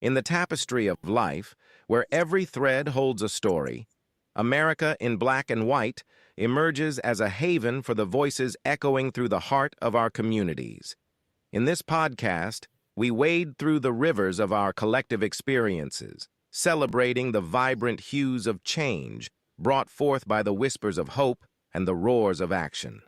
In the tapestry of life, where every thread holds a story, America in Black and White emerges as a haven for the voices echoing through the heart of our communities. In this podcast, we wade through the rivers of our collective experiences, celebrating the vibrant hues of change brought forth by the whispers of hope and the roars of action.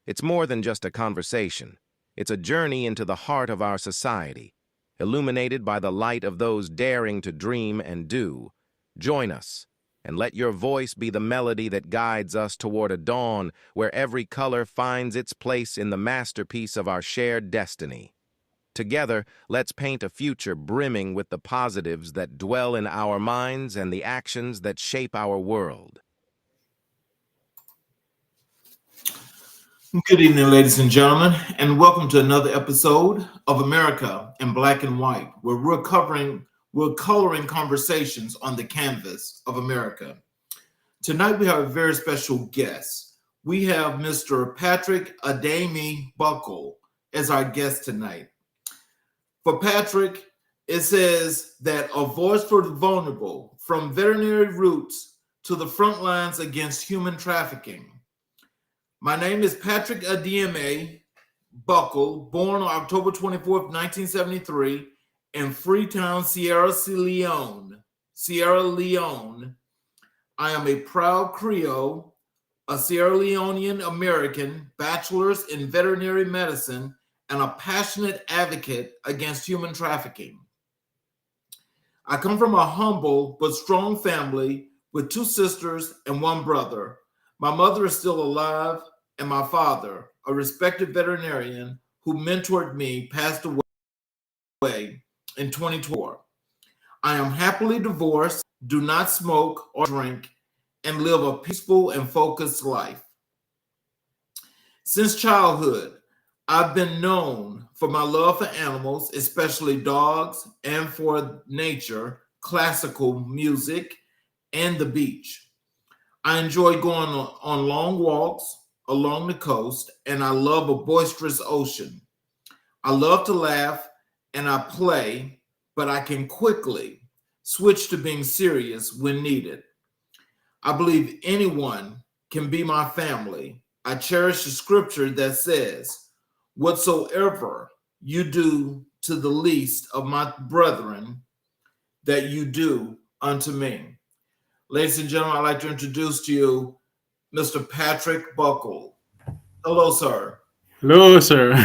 It's more than just a conversation. It's a journey into the heart of our society, illuminated by the light of those daring to dream and do. Join us, and let your voice be the melody that guides us toward a dawn where every color finds its place in the masterpiece of our shared destiny. Together, let's paint a future brimming with the positives that dwell in our minds and the actions that shape our world. Good evening, ladies and gentlemen, and welcome to another episode of America in Black and White, where we're coloring conversations on the canvas of America. Tonight we have a very special guest. We have Mr. Patrick Adeyemi-Buckle as our guest tonight. For Patrick, it says that a voice for the vulnerable, from veterinary roots to the front lines against human trafficking. My name is Patrick Adeyemi-Buckle, born on October 24th, 1973, in Freetown, Sierra Leone. I am a proud Creole, a Sierra Leonean American, bachelor's in veterinary medicine, and a passionate advocate against human trafficking. I come from a humble but strong family with 2 sisters and 1 brother. My mother is still alive, and my father, a respected veterinarian who mentored me, passed away in 2024. I am happily divorced, do not smoke or drink, and live a peaceful and focused life. Since childhood, I've been known for my love for animals, especially dogs, and for nature, classical music, and the beach. I enjoy going on long walks along the coast, and I love a boisterous ocean. I love to laugh and I play, but I can quickly switch to being serious when needed. I believe anyone can be my family. I cherish the scripture that says, "Whatsoever you do to the least of my brethren, that you do unto me." Ladies and gentlemen, I'd like to introduce to you Mr. Patrick Buckle. Hello, sir. Hello, sir.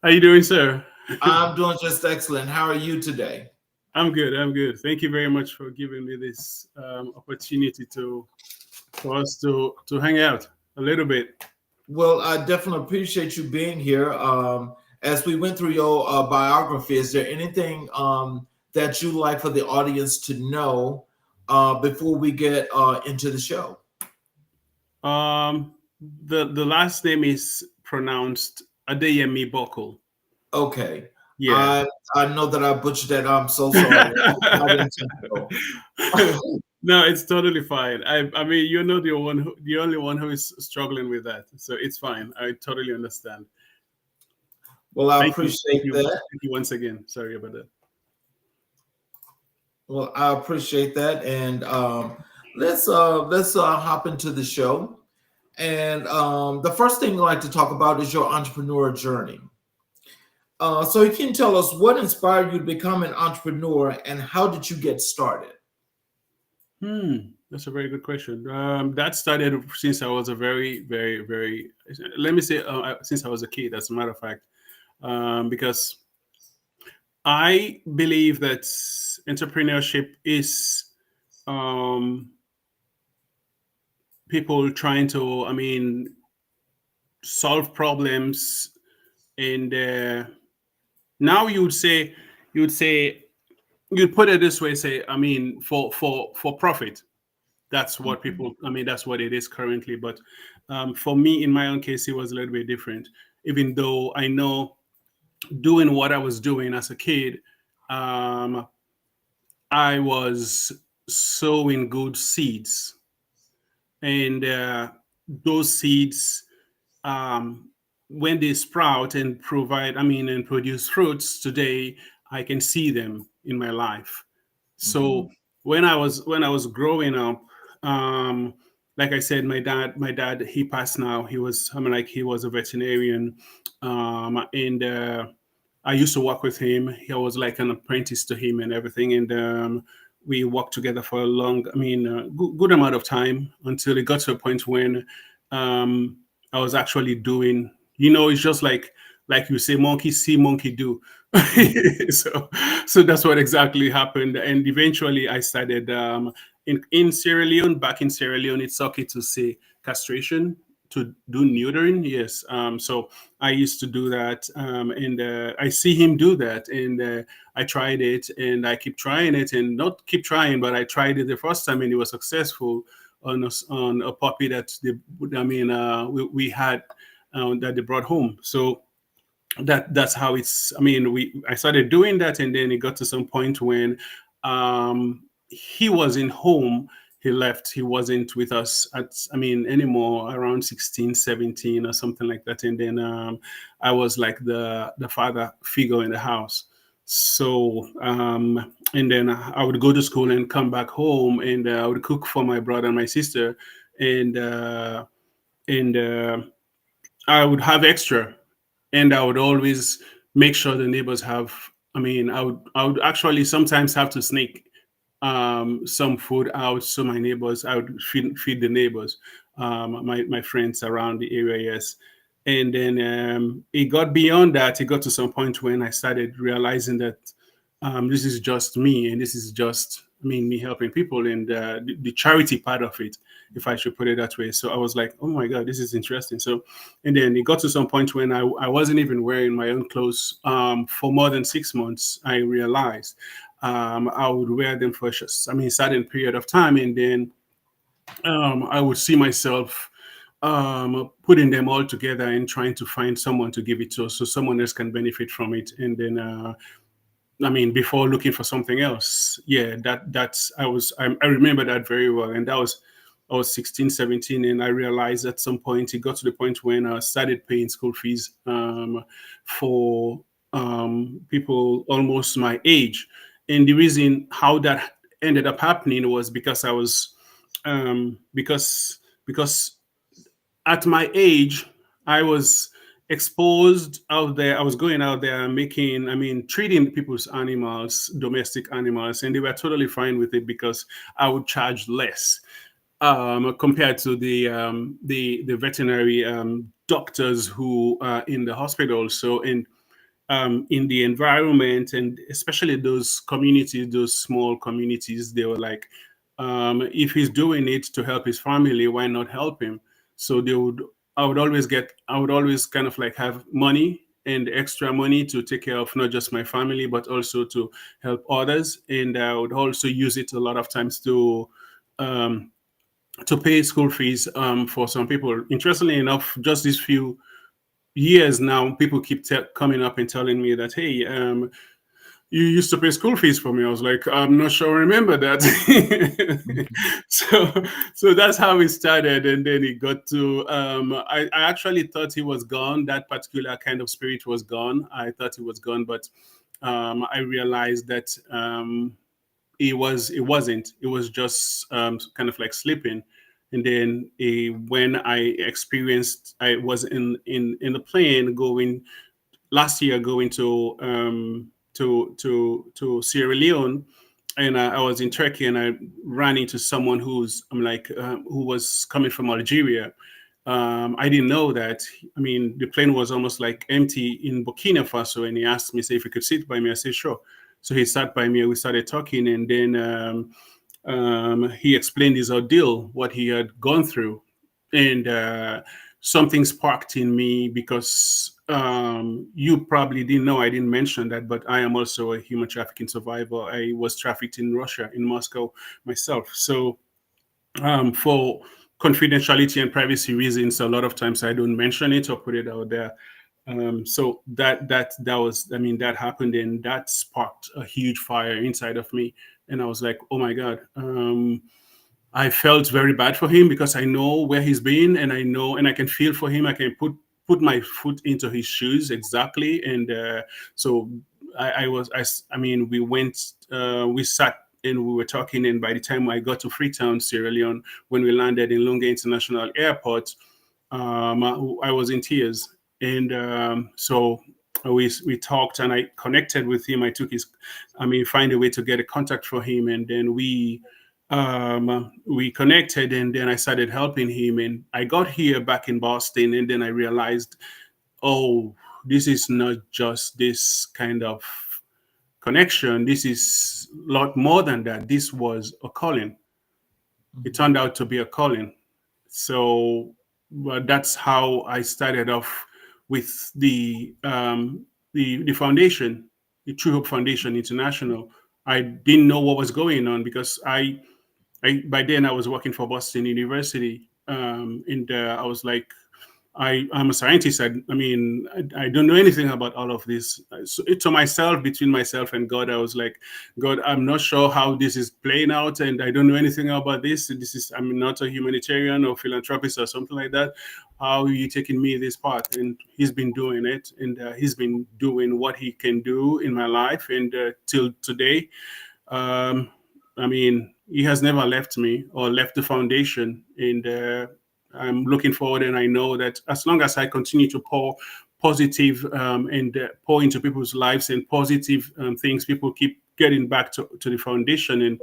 How you doing, sir? I'm doing just excellent. How are you today? I'm good. I'm good. Thank you very much for giving me this opportunity for us to hang out a little bit. Well, I definitely appreciate you being here. As we went through your biography, is there anything that you'd like for the audience to know before we get into the show? The last name is pronounced Adeyemi-Buckle. Okay. Yeah. I know that I butchered that. I'm so sorry. No, it's totally fine. I mean, you're not the only one who is struggling with that, so it's fine. I totally understand. Well, I appreciate that. Thank you once again. Sorry about that. Well, I appreciate that, and let's hop into the show. And the first thing I'd like to talk about is your entrepreneur journey. So you can tell us what inspired you to become an entrepreneur, and how did you get started? That's a very good question. That started since I was a very, very, very, let me say, since I was a kid, as a matter of fact, because I believe that entrepreneurship is people trying to, solve problems, and now you'd put it this way, say, for profit. That's what people, that's what it is currently. But for me, in my own case, it was a little bit different. Even though I know doing what I was doing as a kid, I was sowing good seeds. And those seeds, when they sprout and and produce fruits today, I can see them in my life. So when I was growing up, um, like I said, my dad, he passed now. He was a veterinarian, and I used to work with him. He was like an apprentice to him and everything, and we worked together for a good amount of time until it got to a point when um, I was actually doing. It's just like you say, monkey see, monkey do. so so that's what exactly happened, and eventually I started in Sierra Leone. Back in Sierra Leone, it's okay to say castration, to do neutering. Yes. So I used to do that, and I see him do that, and I tried it, and I keep trying it, and not keep trying, but I tried it the first time, and it was successful on a puppy that we had, that they brought home. So that's how it's I started doing that, and then it got to some point when he wasn't home. He left. He wasn't with us anymore, around 16, 17 or something like that. And then I was like the father figure in the house. So and then I would go to school and come back home, and I would cook for my brother and my sister, and I would have extra, and I would always make sure the neighbors have. I would actually sometimes have to sneak some food out, so I would feed the neighbors, my friends around the area. Yes, and then it got beyond that. It got to some point when I started realizing that this is just me, and this is just me helping people, and the charity part of it, if I should put it that way. So I was like, oh my god, this is interesting. So, and then it got to some point when I wasn't even wearing my own clothes for more than 6 months. I realized I would wear them for a certain period of time, and then I would see myself putting them all together and trying to find someone to give it to, so someone else can benefit from it. And then before looking for something else. Yeah, I remember that very well. And I was 16, 17, and I realized at some point, it got to the point when I started paying school fees for people almost my age. And the reason how that ended up happening was because I was because at my age, I was exposed out there. I was going out there treating people's animals, domestic animals, and they were totally fine with it because I would charge less compared to the veterinary doctors who are in the hospital. So in the environment, and especially those communities, those small communities, they were like, if he's doing it to help his family, why not help him? So I would always kind of like have money and extra money to take care of not just my family, but also to help others. And I would also use it a lot of times um, to pay school fees for some people. Interestingly enough, just these few years now, people keep coming up and telling me that, hey, you used to pay school fees for me. I was like, I'm not sure I remember that. so so that's how it started. And then it got to I actually thought he was gone. That particular kind of spirit was gone. I thought he was gone, but I realized that it wasn't. It was just kind of like sleeping. And then when I was in the plane going last year, going to Sierra Leone, and I was in Turkey, and I ran into someone who was coming from Algeria. I didn't know that. The plane was almost like empty in Burkina Faso, and he asked me, say, if he could sit by me. I said, sure. So he sat by me, we started talking, and then he explained his ordeal, what he had gone through, and something sparked in me because you probably didn't know, I didn't mention that, but I am also a human trafficking survivor. I was trafficked in Russia, in Moscow myself. So for confidentiality and privacy reasons, a lot of times I don't mention it or put it out there. So that happened, and that sparked a huge fire inside of me, and I was like, oh my god. I felt very bad for him because I know where he's been, and I know, and I can feel for him. I can put my foot into his shoes exactly, and so I mean, we went, we sat and we were talking, and by the time I got to Freetown, Sierra Leone, when we landed in Lunga International Airport, I was in tears, and so we talked, and I connected with him. I took his, I mean, find a way to get a contact for him, and then we connected, and then I started helping him, and I got here back in Boston, and then I realized, oh, this is not just this kind of connection. This is a lot more than that. This was a calling. It turned out to be a calling. So well, that's how I started off with the foundation, the True Hope Foundation International. I didn't know what was going on because I by then I was working for Boston University, and I was like, I'm a scientist. I mean, I don't know anything about all of this. So to myself, between myself and God, I was like, God, I'm not sure how this is playing out, and I don't know anything about this. I'm not a humanitarian or philanthropist or something like that. How are you taking me this part? And He's been doing it, and He's been doing what He can do in my life, and till today. Um, I mean, He has never left me or left the foundation, and I'm looking forward, and I know that as long as I continue to pour positive and pour into people's lives and positive things, people keep getting back to the foundation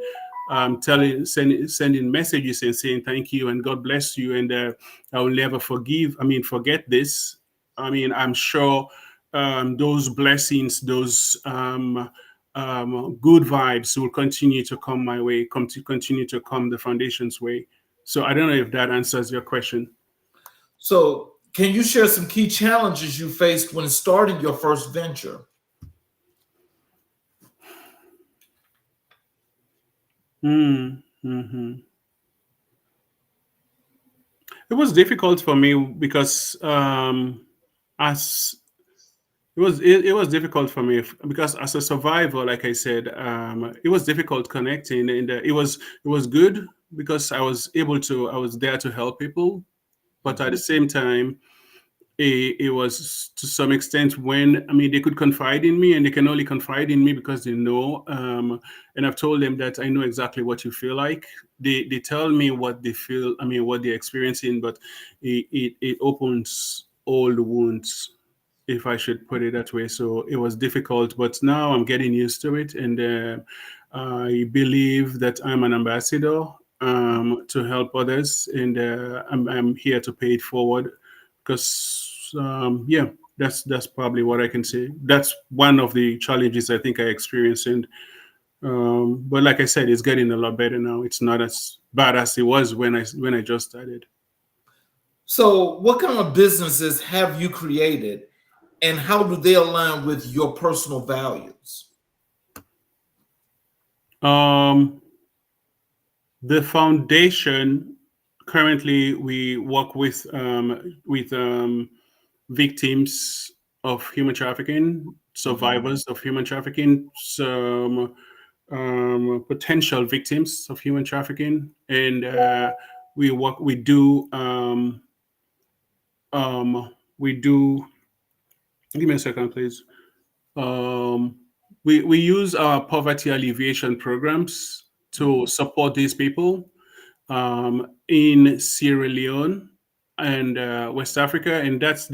and sending messages and saying thank you and God bless you, and I will never forget this. I mean, I'm sure those blessings, those good vibes will continue to come my way, continue to come the foundation's way. So I don't know if that answers your question. So, can you share some key challenges you faced when starting your first venture? Mm-hmm. It was difficult for me because as it was difficult for me because as a survivor, like I said, it was difficult connecting, and it was good because I was there to help people, but at the same time, it was to some extent when, I mean, they could confide in me, and they can only confide in me because they know, and I've told them that I know exactly what you feel like. They tell me what they feel, I mean, what they're experiencing, but it opens all the wounds, if I should put it that way. So it was difficult, but now I'm getting used to it, and I believe that I'm an ambassador to help others, and I'm here to pay it forward because yeah, that's probably what I can say. That's one of the challenges I think I experienced, and but like I said, it's getting a lot better now. It's not as bad as it was when I just started. So, what kind of businesses have you created, and how do they align with your personal values? Um, the foundation, currently we work with victims of human trafficking, survivors of human trafficking, some potential victims of human trafficking, and we do we do. Give me a second, please. Um, we use our poverty alleviation programs to support these people in Sierra Leone and West Africa, and that's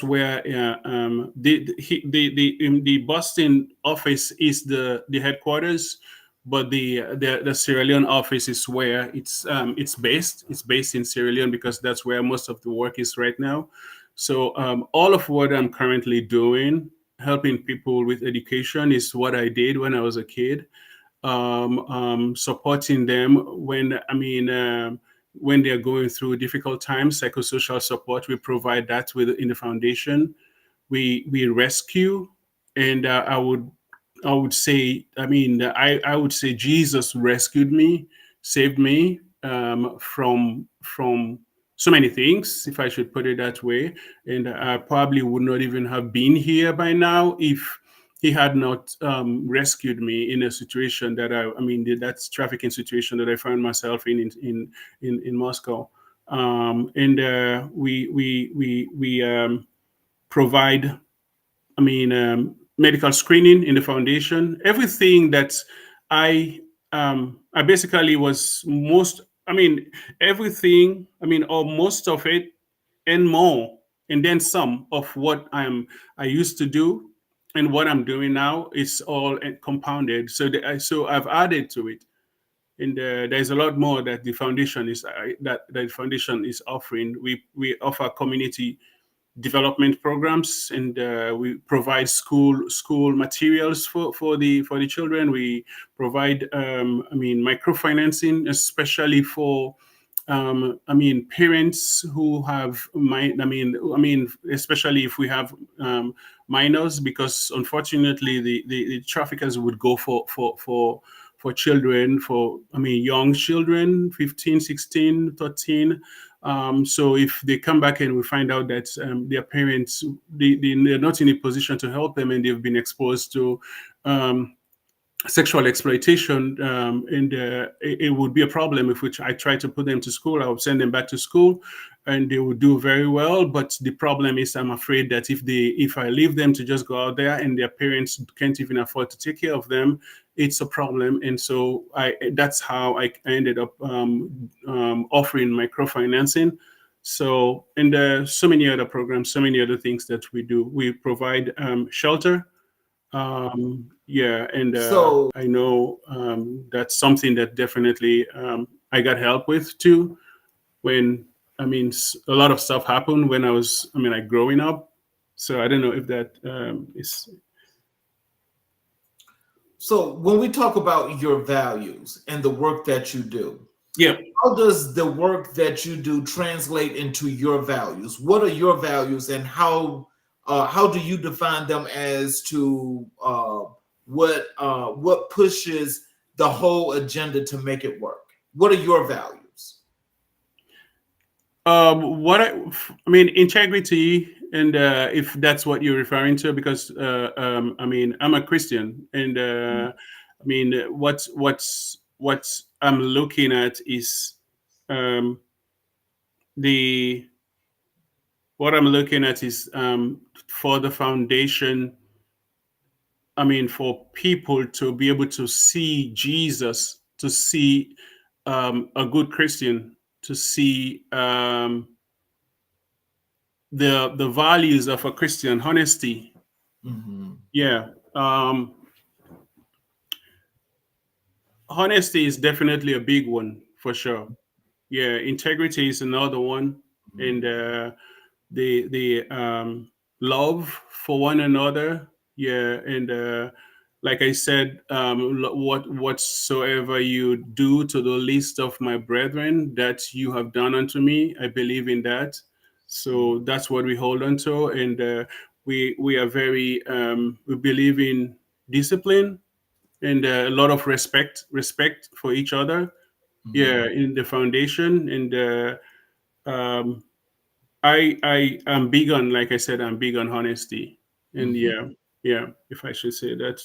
where the Boston office is the headquarters, but the Sierra Leone office is where it's based. It's based in Sierra Leone because that's where most of the work is right now. So all of what I'm currently doing, helping people with education, is what I did when I was a kid, supporting them when, I mean, when they're going through difficult times, psychosocial support. We provide that in the foundation. We rescue, and I would say, I mean, I would say Jesus rescued me, saved me from so many things, if I should put it that way. And I probably would not even have been here by now if he had not rescued me in a situation I mean, that's trafficking situation that I found myself in Moscow. And we provide, I mean, medical screening in the foundation. Everything that I basically was most. I mean, everything. I mean, or most of it, and more, and then some of what I used to do and what I'm doing now is all compounded. So so I've added to it, and there's a lot more that the foundation is that the foundation is offering. We offer community development programs, and we provide school materials for the children. We provide microfinancing, especially for parents who have especially if we have minors, because unfortunately the traffickers would go for children, for young children, 15, 16, 13. So if they come back and we find out that their parents, they're not in a position to help them, and they've been exposed to sexual exploitation, and it would be a problem if I try to put them to school. I would send them back to school, and they would do very well. But the problem is, I'm afraid that if I leave them to just go out there and their parents can't even afford to take care of them, it's a problem. And so that's how I ended up offering microfinancing. So, and so many other programs, so many other things that we do. We provide shelter. And So I know that's something that definitely I got help with too. When a lot of stuff happened when I was growing up. So I don't know if that is. So when we talk about your values and the work that you do, Yeah. how does the work that you do translate into your values? What are your values, and how do you define them as to what pushes the whole agenda to make it work? What are your values? Integrity, and if that's what you're referring to, because I'm a Christian, and what I'm looking at is for the foundation. For people to be able to see Jesus, to see a good Christian, to see the values of a Christian, honesty. Mm-hmm. Yeah. Honesty is definitely a big one for sure. Yeah. Integrity is another one. Mm-hmm. And the love for one another. Yeah. And like I said, whatsoever you do to the least of my brethren, that you have done unto me, I believe in that. So that's what we hold on to, and we are very we believe in discipline, and a lot of respect for each other. Yeah, in the foundation, and um, I am big on, like I said, I'm big on honesty, and Mm-hmm. yeah, if I should say that.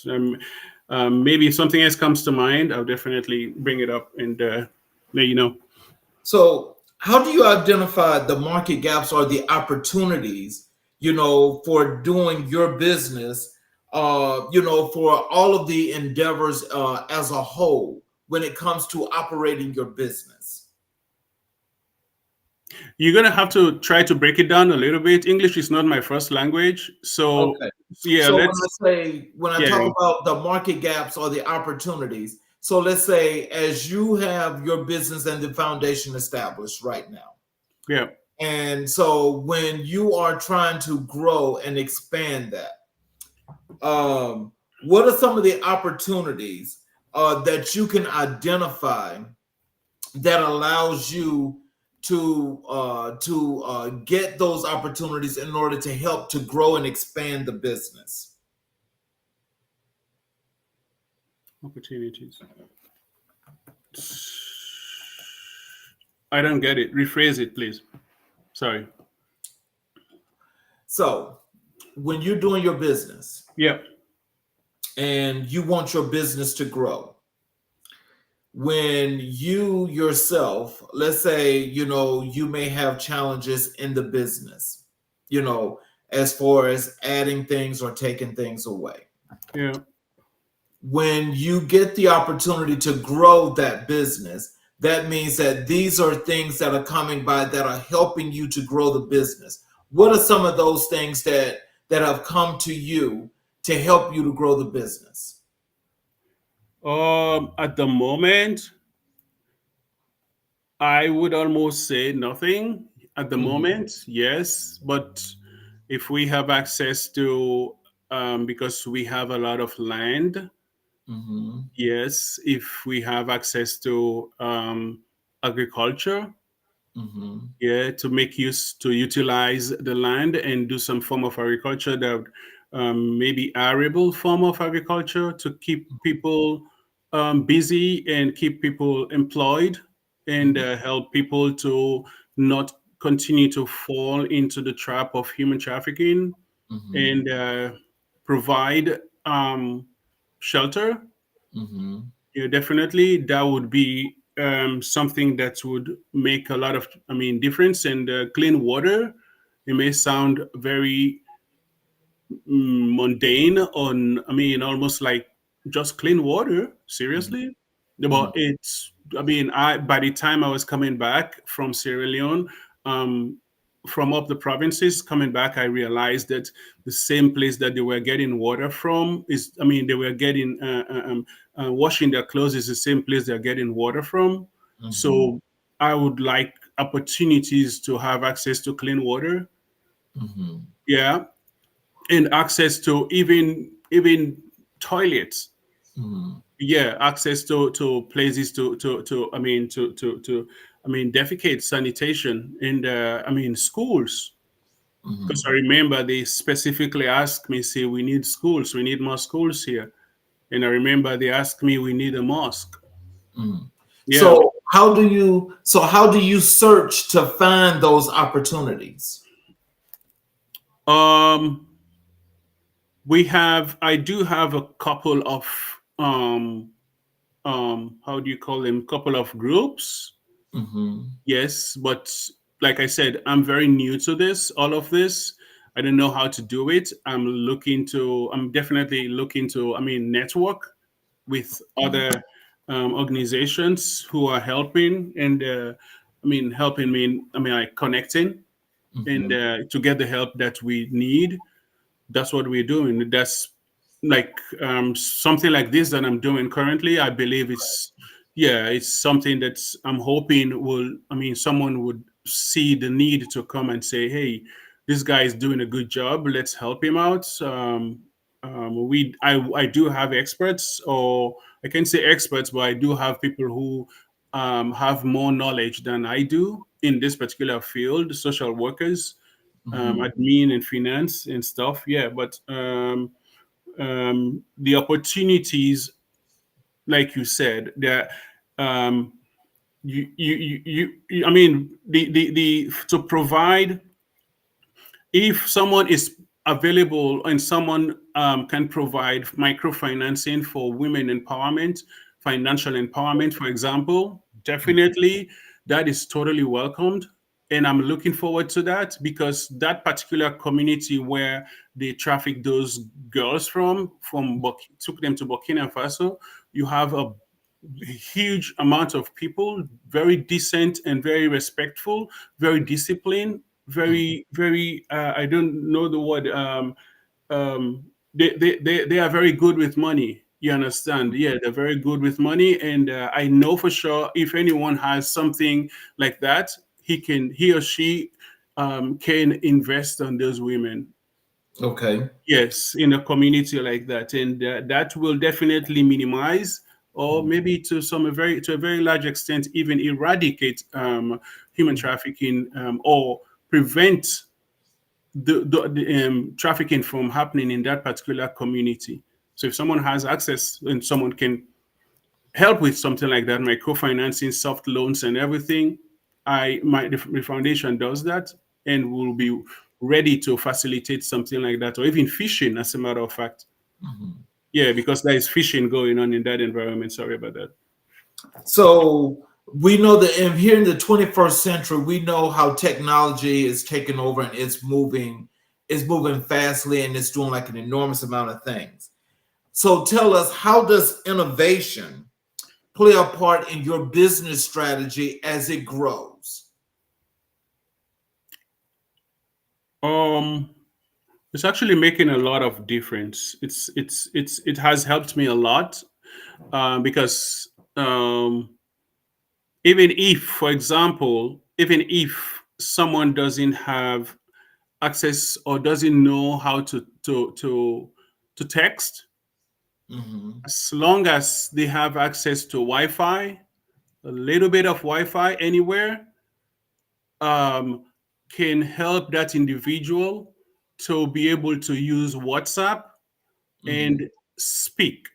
Maybe if something else comes to mind, I'll definitely bring it up and let you know. So, how do you identify the market gaps or the opportunities, for doing your business, for all of the endeavors as a whole when it comes to operating your business? You're gonna have to try to break it down a little bit. English is not my first language, so Okay. yeah, So let's. when I talk Yeah, about the market gaps or the opportunities, so let's say as you have your business and the foundation established right now. yeah. And so when you are trying to grow and expand that, what are some of the opportunities that you can identify that allows you to get those opportunities in order to help to grow and expand the business? Opportunities. I don't get it. Rephrase it, please. Sorry. So when you're doing your business Yeah. and you want your business to grow, when you yourself, let's say, you may have challenges in the business, as far as adding things or taking things away. Yeah. When you get the opportunity to grow that business, that means that these are things that are coming by that are helping you to grow the business. What are some of those things that have come to you to help you to grow the business? At the moment, I would almost say nothing at the Mm-hmm. moment, yes. But if we have access to, because we have a lot of land, Mm-hmm. yes. If we have access to agriculture, Mm-hmm. yeah, to make use to utilize the land and do some form of agriculture that maybe arable form of agriculture to keep people busy and keep people employed and help people to not continue to fall into the trap of human trafficking Mm-hmm. and provide shelter. Mm-hmm. Yeah, definitely, that would be something that would make a lot of, I mean, difference. And clean water, it may sound very mundane on, I mean, almost like just clean water. Seriously, Mm-hmm. but it's. I mean, I by the time I was coming back from Sierra Leone, um, from up the provinces coming back, I realized that the same place that they were getting water from is, I mean, they were getting washing their clothes is the same place they're getting water from. Mm-hmm. So I would like opportunities to have access to clean water. Mm-hmm. Yeah, and access to even toilets. Mm-hmm. Yeah, access to places to I mean to I mean defecate, sanitation in the, I mean, schools. Because I remember they specifically asked me, say, we need schools, we need more schools here. And I remember they asked me, we need a mosque. Mm-hmm. Yeah. So how do you search to find those opportunities? Um I do have a couple of how do you call them, couple of groups. Mm-hmm. Yes, but like I said, I'm very new to this, all of this. I don't know how to do it. I'm definitely looking to, I mean, network with other organizations who are helping and, I mean, helping me, I mean, like connecting and Mm-hmm. to get the help that we need. That's what we're doing. That's like something like this that I'm doing currently. I believe it's, yeah, it's something that I'm hoping will, I mean, someone would see the need to come and say, hey, this guy is doing a good job, let's help him out. I do have experts, or I can say experts, but I do have people who have more knowledge than I do in this particular field, social workers, Mm-hmm. admin and finance and stuff. Yeah, but the opportunities, like you said, that um, I mean, the to provide, if someone is available and someone can provide microfinancing for women empowerment, financial empowerment, for example, definitely that is totally welcomed. And I'm looking forward to that, because that particular community where they traffic those girls took them to Burkina Faso, you have a huge amount of people, very decent and very respectful, very disciplined, very I don't know the word. They are very good with money. You understand? Yeah, they're very good with money, and I know for sure if anyone has something like that, he or she can invest on those women. Okay. Yes, in a community like that, and that will definitely minimize, or maybe to a very large extent, even eradicate human trafficking, or prevent the trafficking from happening in that particular community. So if someone has access and someone can help with something like that, microfinancing, soft loans, and everything, the foundation does that and will be ready to facilitate something like that, or even fishing, as a matter of fact. Mhm. Yeah, because there is fishing going on in that environment. Sorry about that. So we know that here in the 21st century, we know how technology is taking over and it's moving fastly and it's doing like an enormous amount of things. So tell us, how does innovation play a part in your business strategy as it grows? Um, it's actually making a lot of difference. It has helped me a lot, because even if, for example, even if someone doesn't have access or doesn't know how to text, Hmm. as long as they have access to Wi-Fi, a little bit of Wi-Fi anywhere, um, can help that individual to be able to use WhatsApp Hmm. and speak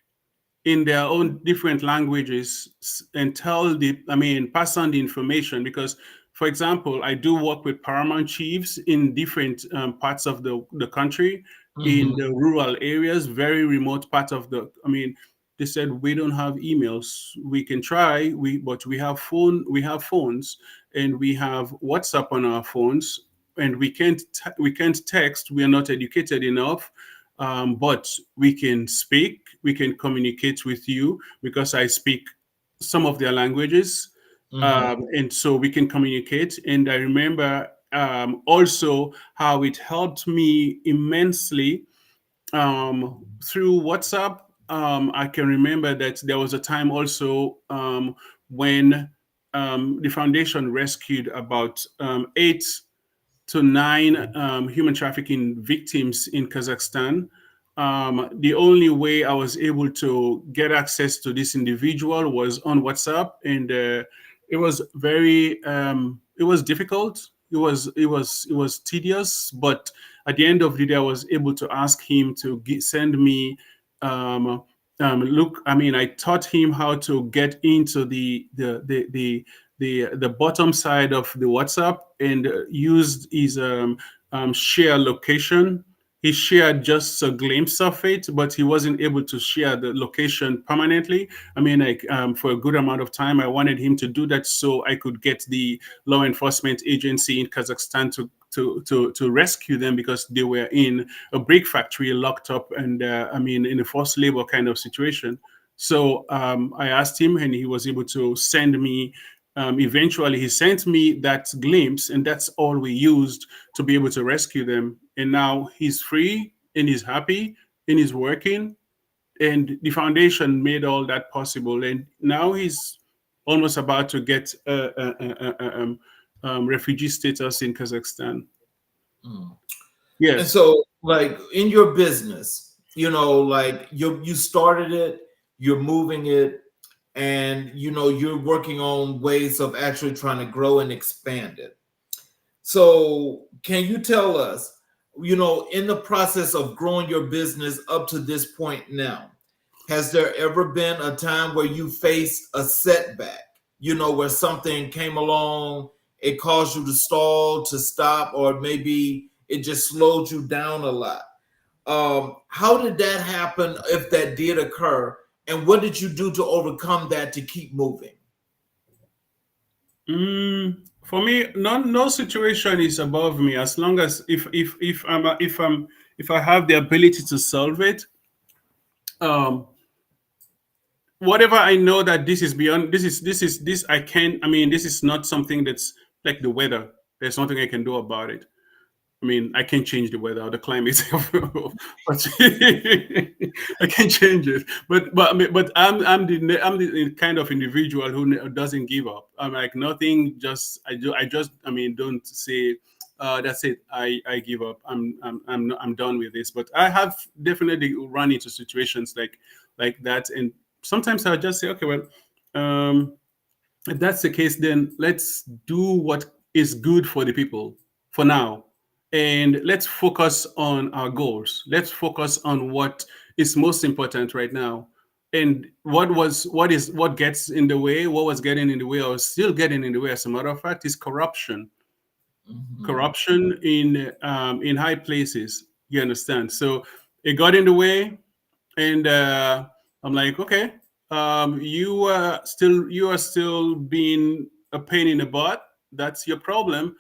in their own different languages and tell the, I mean, pass on the information. Because, for example, I do work with paramount chiefs in different parts of the country, in Hmm. the rural areas, very remote part of the, I mean, they said we don't have emails. We can try, but we have phones, and we have WhatsApp on our phones, and we can't text. We are not educated enough, but we can speak, we can communicate with you because I speak some of their languages, Hmm. and so we can communicate. And I remember also how it helped me immensely through WhatsApp. I can remember that there was a time also when the foundation rescued about 8 to 9 human trafficking victims in Kazakhstan. The only way I was able to get access to this individual was on WhatsApp, and it was it was difficult. It was tedious, but at the end of the day, I was able to ask him to send me. Look, I mean, I taught him how to get into the bottom side of the WhatsApp and used his share location. He shared just a glimpse of it, but he wasn't able to share the location permanently. I mean, like for a good amount of time, I wanted him to do that so I could get the law enforcement agency in Kazakhstan to rescue them, because they were in a brick factory locked up, and I mean, in a forced labor kind of situation. So I asked him, and he was able to send me. Eventually, he sent me that glimpse, and that's all we used to be able to rescue them. And now he's free, and he's happy, and he's working. And the foundation made all that possible. And now he's almost about to get refugee status in Kazakhstan. Mm. And Yes. so, like in your business, like you started it, you're moving it, and you're working on ways of actually trying to grow and expand it. So, can you tell us, in the process of growing your business up to this point now, has there ever been a time where you faced a setback, where something came along, it caused you to stall, to stop, or maybe it just slowed you down a lot? How did that happen, if that did occur? And what did you do to overcome that to keep moving? For me, no situation is above me, as long as if I have the ability to solve it. Um, Whatever I know that this is beyond, this I can't, I mean, this is not something that's like the weather. There's nothing I can do about it. I mean, I can't change the weather or the climate, but I can't change it. But I'm the kind of individual who doesn't give up. I'm like nothing. I just I mean, don't say that's it. I give up. I'm done with this. But I have definitely run into situations like that, and sometimes I'll just say, okay, well, if that's the case, then let's do what is good for the people for now. And let's focus on our goals. Let's focus on what is most important right now. And what gets in the way, what was getting in the way, or still getting in the way, as a matter of fact, is corruption. Mhm. Corruption in high places. You understand? So it got in the way, and I'm like, okay, you are still being a pain in the butt. That's your problem.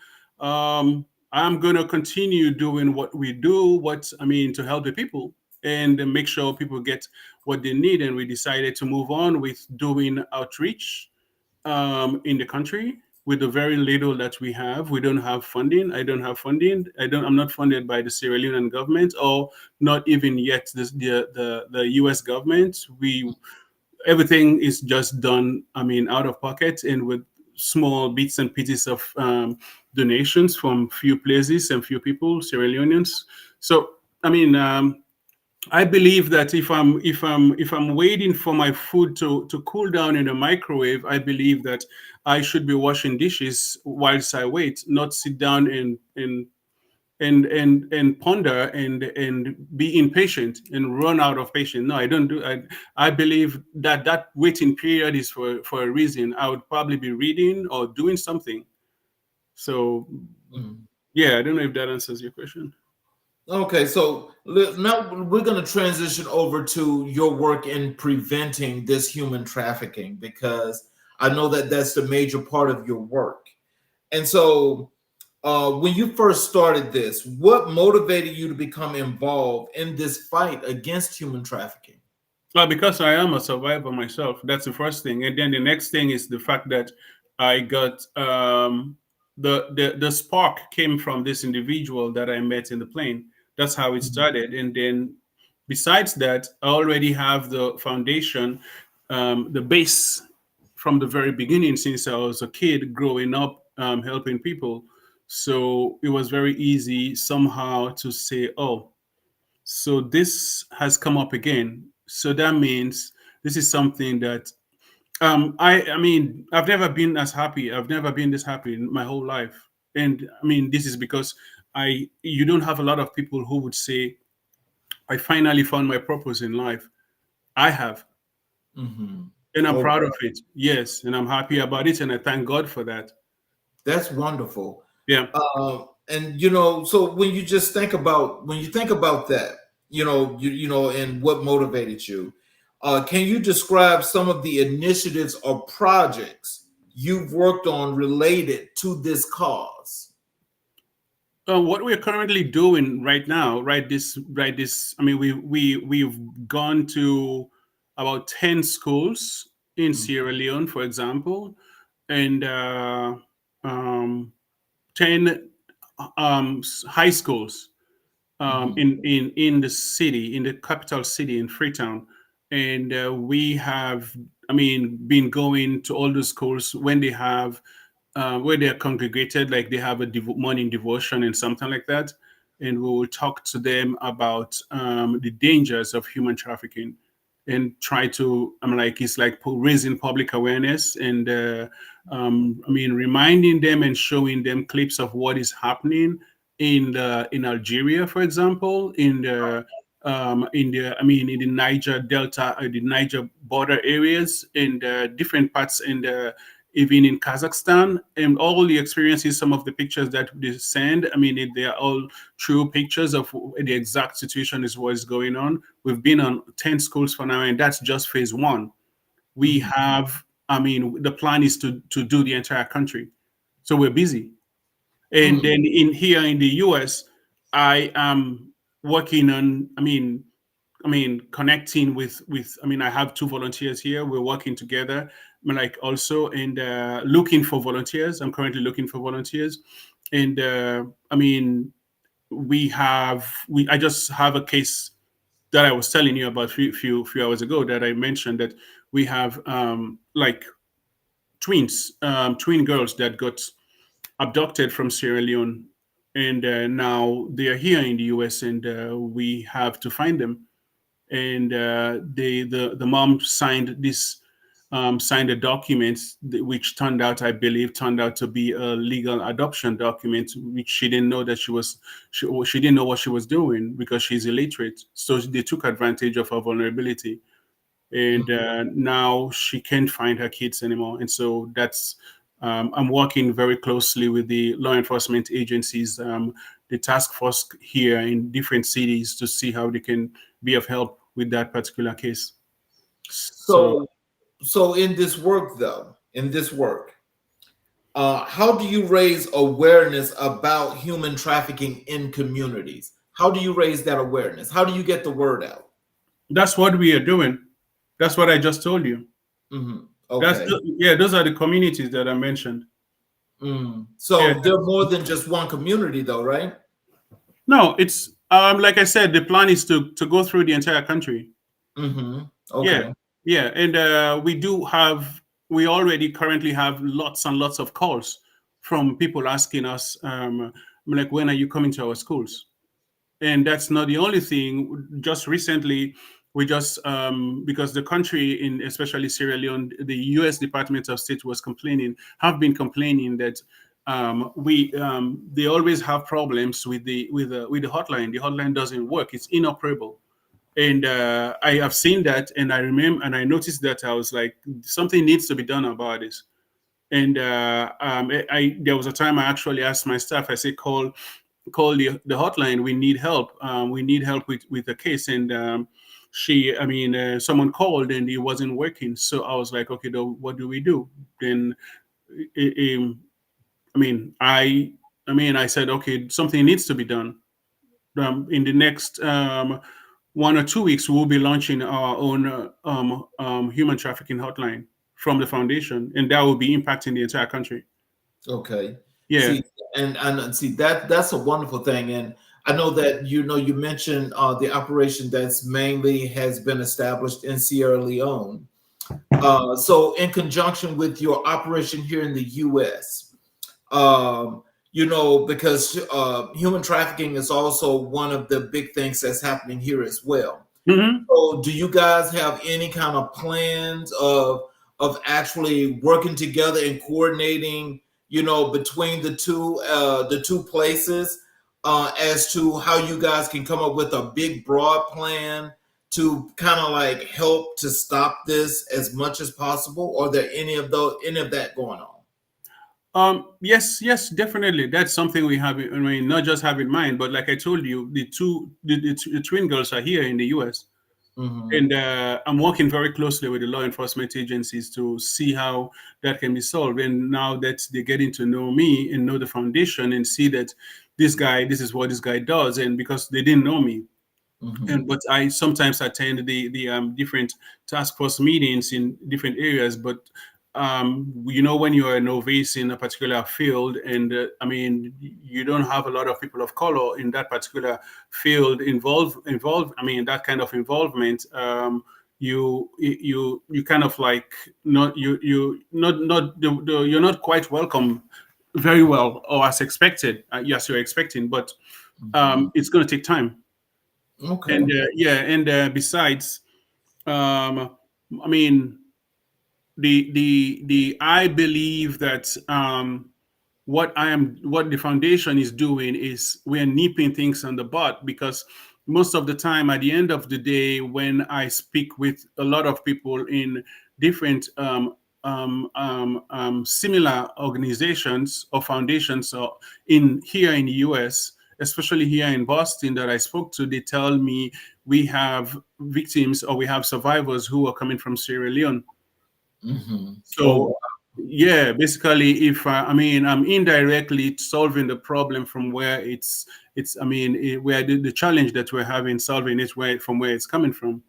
I'm gonna continue doing what we do. What I mean, to help the people, and make sure people get what they need. And we decided to move on with doing outreach in the country with the very little that we have. We don't have funding. I don't have funding. I'm not funded by the Sierra Leonean government, or not even yet the U.S. government. Everything is just done, out of pocket and with small bits and pieces of donations from few places and few people, Sierra Leoneans. So, I believe that if I'm waiting for my food to cool down in the microwave, I believe that I should be washing dishes whilst I wait, not sit down and ponder and be impatient and run out of patience. No, I don't do. I believe that waiting period is for a reason. I would probably be reading or doing something. So, yeah, I don't know if that answers your question. Okay, so now we're going to transition over to your work in preventing this human trafficking, because I know that that's the major part of your work. And so, when you first started this, what motivated you to become involved in this fight against human trafficking? Well, because I am a survivor myself, that's the first thing, and then the next thing is the fact that I got the spark came from this individual that I met in the plane. That's how it started, and then besides that, I already have the foundation, the base from the very beginning since I was a kid growing up, helping people. So it was very easy somehow to say, oh, so this has come up again. So that means this is something that I've never been as happy. I've never been this happy in my whole life. And this is because I you don't have a lot of people who would say, I finally found my purpose in life. I have. Mm-hmm. And I'm Oh, proud of it. Yes. And I'm happy about it. And I thank God for that. that's wonderful. Yeah. And so when you think about that, and what motivated you, can you describe some of the initiatives or projects you've worked on related to this cause? What we're currently doing right now, right this, we've gone to about 10 schools in Sierra Leone, for example, and um, 10 high schools Mhm. in the city, in the capital city, in Freetown. And we have, been going to all the schools when they have, where they are congregated, like they have a morning devotion and something like that. And we will talk to them about the dangers of human trafficking and try to, it's like raising public awareness and, reminding them and showing them clips of what is happening in Algeria, for example, in the Niger Delta, the Niger border areas, in the different parts, even in Kazakhstan, and all the experiences, some of the pictures that they send. They are all true pictures of the exact situation is what is going on. We've been on 10 schools for now, and that's just phase one. We have, the plan is to do the entire country. So we're busy. And Mm. then here in the US, I am working on, connecting with. I have two volunteers here. We're working together, also, and looking for volunteers. I'm currently looking for volunteers, and I just have a case that I was telling you about few hours ago that I mentioned that we have twin girls that got abducted from Sierra Leone, and now they are here in the U.S. and we have to find them. And the mom signed a document which I believe turned out to be a legal adoption document, which she didn't know that she didn't know what she was doing because she's illiterate. So they took advantage of her vulnerability, and now she can't find her kids anymore. And so that's I'm working very closely with the law enforcement agencies, the task force here in different cities to see how they can be of help with that particular case. So So, in this work, though, how do you raise awareness about human trafficking in communities? How do you raise that awareness? How do you get the word out? That's what we are doing. That's what I just told you. Okay. Yeah, those are the communities that I mentioned. Yeah. So they're more than just one community, though, right? No, it's like I said, the plan is to go through the entire country. Yeah, Okay. yeah, and we already currently have lots and lots of calls from people asking us, like, when are you coming to our schools? And that's not the only thing. Just recently, we just because the country, in especially Sierra Leone, the U.S. Department of State have been complaining that they always have problems with the hotline. The hotline doesn't work; it's inoperable. And I have seen that, and I remember, and I noticed that. I was like, something needs to be done about this. And there was a time I actually asked my staff. I said, call the hotline. We need help. We need help with the case. And someone called and it wasn't working. So I was like, okay, what do we do? Then, I said, okay, something needs to be done. In the next 1 or 2 weeks, we'll be launching our own human trafficking hotline from the foundation, and that will be impacting the entire country. Okay. Yeah. See, and see that's a wonderful thing. And I know that you mentioned the operation that's mainly has been established in Sierra Leone. So in conjunction with your operation here in the U.S., because human trafficking is also one of the big things that's happening here as well. Mm-hmm. So do you guys have any kind of plans of actually working together and coordinating, between the two places, as to how you guys can come up with a big broad plan to kind of like help to stop this as much as possible? Or are there any of that going on? Yes, definitely. That's something we have. Not just have in mind, but like I told you, the twin girls are here in the U.S. Hmm. And I'm working very closely with the law enforcement agencies to see how that can be solved. And now that they're getting to know me and know the foundation and see that this is what this guy does, and because they didn't know me, Hmm. but I sometimes attend the different task force meetings in different areas. But when you're a novice in a particular field, and you don't have a lot of people of color in that particular field involved. That kind of involvement. You kind of like not you're not quite welcome very well, or as expected. Yes, you're expecting, but Hmm. it's going to take time. Okay. And besides, um, I mean, the I believe that what the foundation is doing is we're nipping things on the butt, because most of the time, at the end of the day, when I speak with a lot of people in different similar organizations or foundations, or in here in the US, especially here in Boston, that I spoke to, they tell me we have victims, or we have survivors who are coming from Sierra Leone. Hmm. So, Oh, yeah, basically, if I'm indirectly solving the problem from where where the challenge that we're having, solving it from where it's coming from.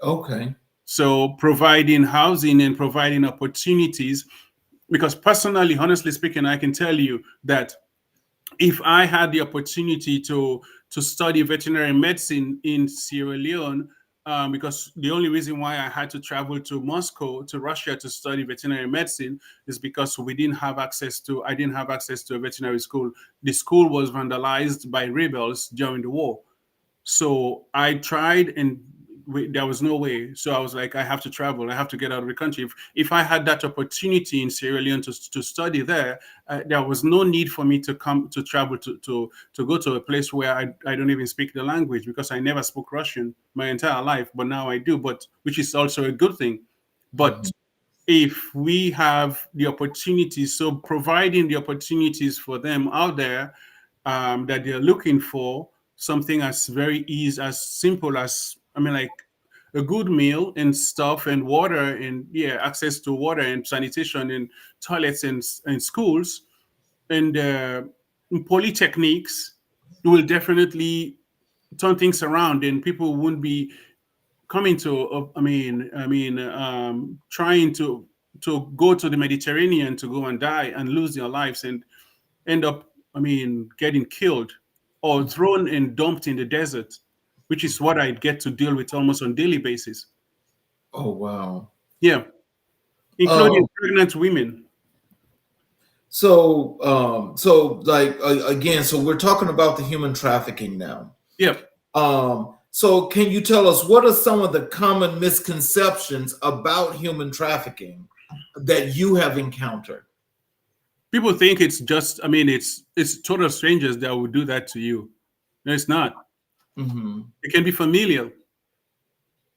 okay. So, providing housing and providing opportunities, because personally, honestly speaking, I can tell you that if I had the opportunity to study veterinary medicine in Sierra Leone, because the only reason why I had to travel to Moscow, to Russia, to study veterinary medicine is because I didn't have access to a veterinary school. The school was vandalized by rebels during the war. So I tried, and there was no way. So I was like, I have to travel. I have to get out of the country. If I had that opportunity in Sierra Leone to study there, there was no need for me to travel to go to a place where I don't even speak the language, because I never spoke Russian my entire life. But now I do, but which is also a good thing. But Mhm. if we have the opportunities, so providing the opportunities for them out there, that they're looking for, something as simple as, like a good meal and stuff, and water, and access to water and sanitation and toilets and schools, and polytechnics will definitely turn things around, then people wouldn't be coming to trying to go to the Mediterranean to go and die and lose their lives and end up getting killed or thrown and dumped in the desert, which is what I get to deal with almost on daily basis. Oh wow. Yeah, including pregnant women. So like again, so we're talking about the human trafficking now. Yeah. So can you tell us what are some of the common misconceptions about human trafficking that you have encountered? People think it's just, it's total strangers that would do that to you. No, it's not. Mm-hmm. It can be familial.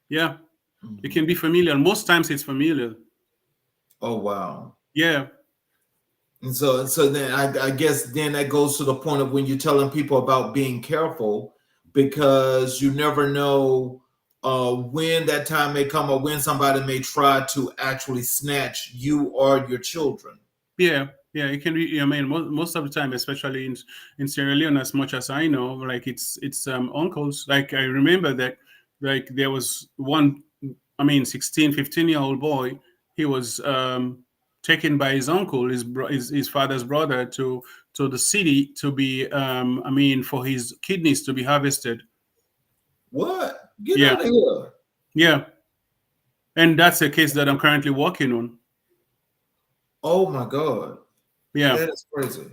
Yeah, Mm-hmm. it can be familial. Most times it's familial. Oh wow. Yeah. And so then I guess then that goes to the point of when you're telling people about being careful, because you never know when that time may come or when somebody may try to actually snatch you or your children. Yeah, yeah, it can be. Most of the time, especially in Sierra Leone, as much as I know, like it's uncles. Like I remember that, like there was one, 16, 15-year-old boy. He was taken by his uncle, his father's brother, to the city to be, for his kidneys to be harvested. What? Get Yeah, out of here. yeah, and that's a case that I'm currently working on. Oh my God. Yeah. That is crazy.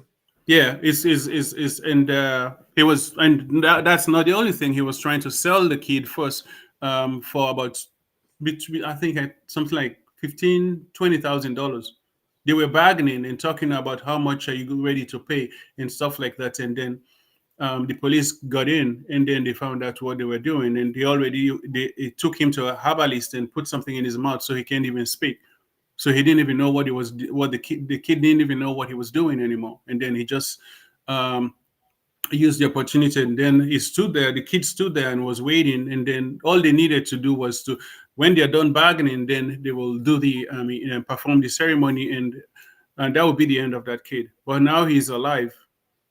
Yeah, and he was, and that's not the only thing. He was trying to sell the kid first for about between, I think, something like $15,000-$20,000. They were bargaining and talking about how much are you ready to pay and stuff like that. And then the police got in, and then they found out what they were doing, and they took him to a herbalist and put something in his mouth so he can't even speak. So he didn't even know what the kid didn't even know what he was doing anymore. And then he just um, used the opportunity, and then he stood there. The kid stood there and was waiting. And then all they needed to do was to, when they're done bargaining, then they will do perform the ceremony, and that will be the end of that kid. But now he's alive,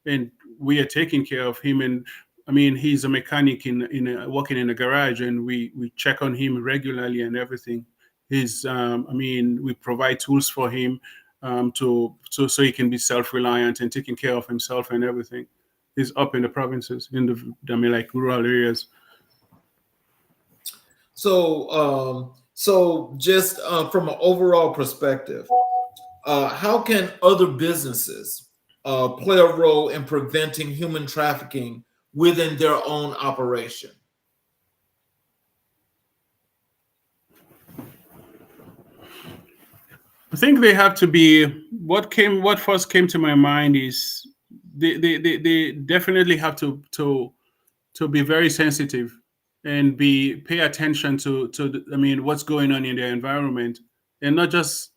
and we are taking care of him. And he's a mechanic working in a garage, and we check on him regularly and everything. We provide tools for him so he can be self-reliant and taking care of himself and everything. He's up in the provinces, in the like rural areas. So just from an overall perspective, how can other businesses play a role in preventing human trafficking within their own operation? I think they have to be, what first came to my mind is they definitely have to be very sensitive and pay attention to what's going on in their environment, and not just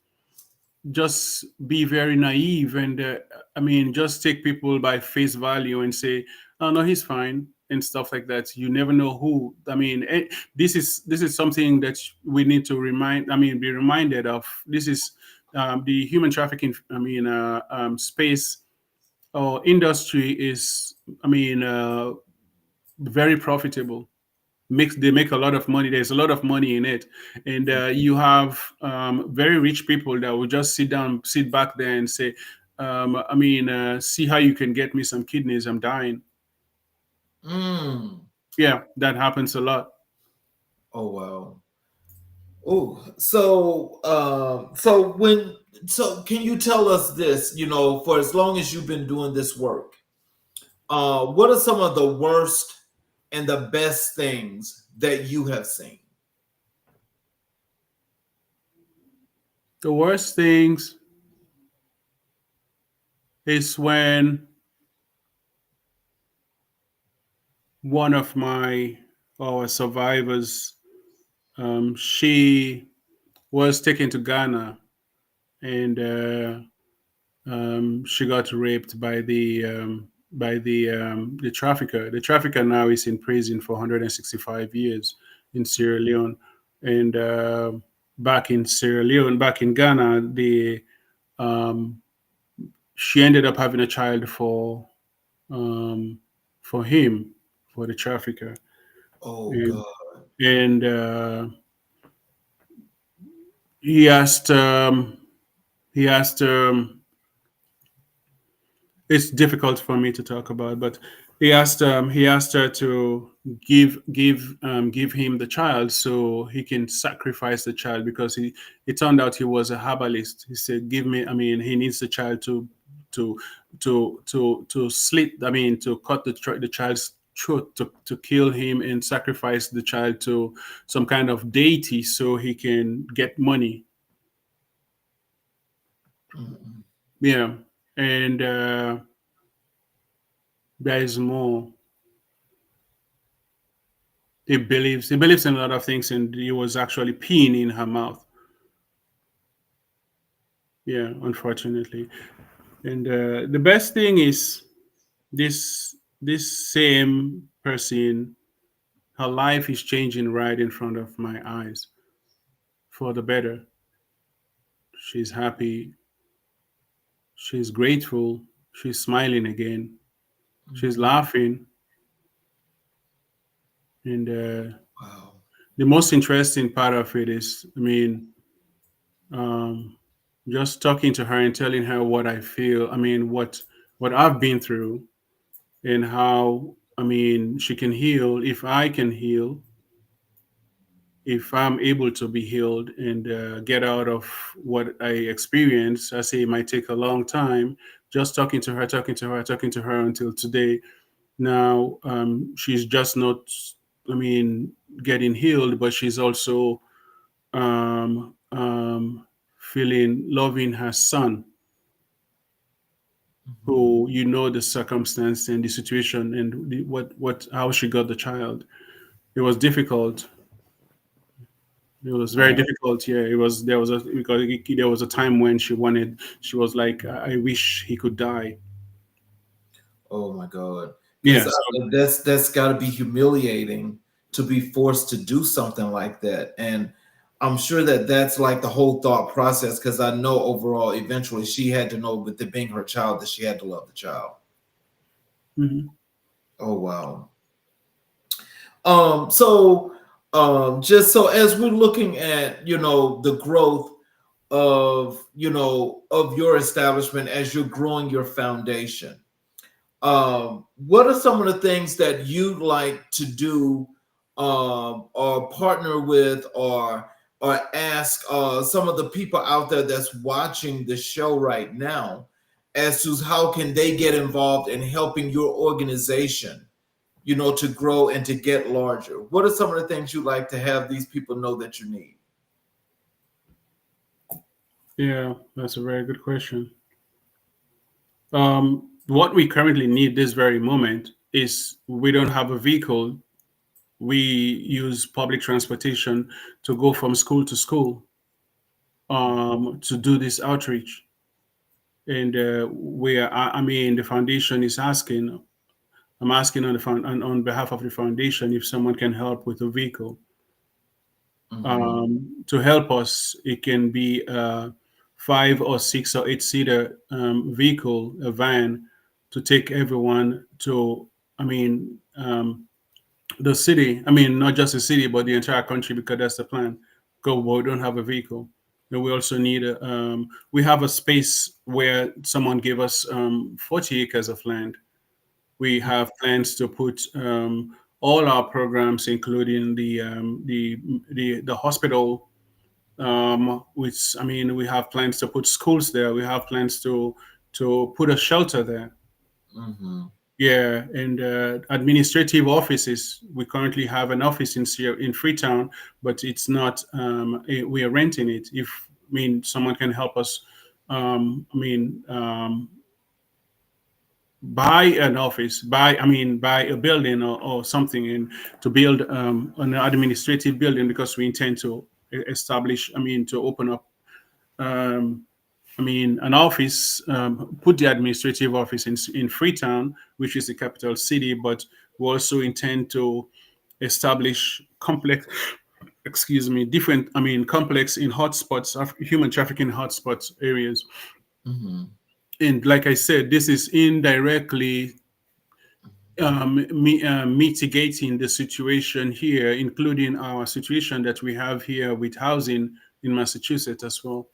be very naive and just take people by face value and say, oh no, he's fine and stuff like that. You never know who. This is something that we need to be reminded of. This is the human trafficking space or industry is very profitable. They make a lot of money. There's a lot of money in it, and you have very rich people that will just sit back there and say, see how you can get me some kidneys. I'm dying. Mm. Yeah, that happens a lot. Oh wow. Oh, so can you tell us this? For as long as you've been doing this work, what are some of the worst and the best things that you have seen? The worst things is when one of my our survivors, she was taken to Ghana, and she got raped by the trafficker. The trafficker now is in prison for 165 years in Sierra Leone, and back in Ghana, um, she ended up having a child for him, for the trafficker. Oh And, God. and he asked, he asked, it's difficult for me to talk about, but he asked her to give him the child so he can sacrifice the child, because it turned out he was a herbalist. He said, "Give me." I mean, he needs the child to to slit. I mean, to cut the child's throat, to kill him and sacrifice the child to some kind of deity so he can get money. Mm-mm. Yeah, and there is more. He believes in a lot of things, and he was actually peeing in her mouth. Yeah, unfortunately. And the best thing is this same person, her life is changing right in front of my eyes for the better. She's happy. She's grateful. She's smiling again. She's Mhm. laughing. And Wow. the most interesting part of it is, I mean, um, just talking to her and telling her what I feel. I mean, what I've been through, and how, I mean, she can heal if I can heal, if I'm able to be healed and get out of what I experienced. I say it might take a long time. Just talking to her, talking to her, talking to her until today. Now she's just not, I mean, getting healed, but she's also feeling loving her son, Mhm. who, you know, the circumstance and the situation and what how she got the child. It was difficult. It was very Wow. difficult. Yeah, it was. There was a because there was a time when she was like, I wish he could die. Oh my God. Because Yeah. So that's got to be humiliating to be forced to do something like that. And I'm sure that that's like the whole thought process. Because I know overall, eventually, she had to know, with it being her child, that she had to love the child. mhm. Oh wow. So just so as we're looking at, the growth of, of your establishment as you're growing your foundation, what are some of the things that you'd like to do, or partner with, or ask some of the people out there that's watching the show right now, as to how can they get involved in helping your organization, to grow and to get larger? What are some of the things you'd like to have these people know that you need? Yeah, that's a very good question. What we currently need this very moment is, we don't have a vehicle. We use public transportation to go from school to school, to do this outreach. And I mean, the foundation is asking. I'm asking on behalf of the foundation if someone can help with a vehicle, Mm-hmm. to help us. It can be a 5 or 6 or 8 seater vehicle, a van, to take everyone to, I mean, the city. I mean, not just the city, but the entire country, because that's the plan. Because we don't have a vehicle. And we also need we have a space where someone gave us 40 acres of land. We have plans to put all our programs, including the hospital. Which, I mean, we have plans to put schools there. We have plans to put a shelter there. Mm-hmm. Yeah, and administrative offices. We currently have an office in Freetown, but it's not. We are renting it. If, I mean, someone can help us, I mean, buy an office, buy a building, or something, and to build an administrative building, because we intend to establish, I mean, to open up, um, I mean, an office, put the administrative office in Freetown, which is the capital city, but we also intend to establish complex, excuse me, different, I mean, complex in hotspots, of human trafficking hotspots areas. Mm-hmm. And like I said, this is indirectly mitigating the situation here, including our situation that we have here with housing in Massachusetts as well.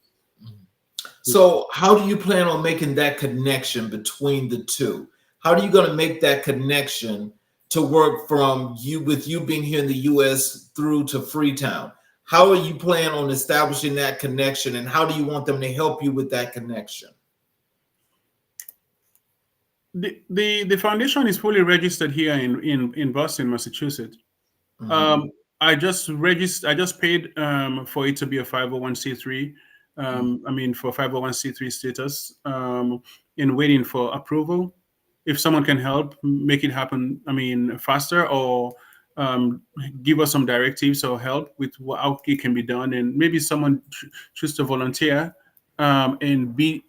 So how do you plan on making that connection between the two? How are you going to make that connection to work from you, with you being here in the US through to Freetown? How are you planning on establishing that connection, and how do you want them to help you with that connection? The foundation is fully registered here in Boston, Massachusetts. Mhm. I just paid for it to be a 501c3. For 501c3 status, in waiting for approval. If someone can help make it happen, faster, or um, give us some directives or help with how it can be done, and maybe someone choose to volunteer, and be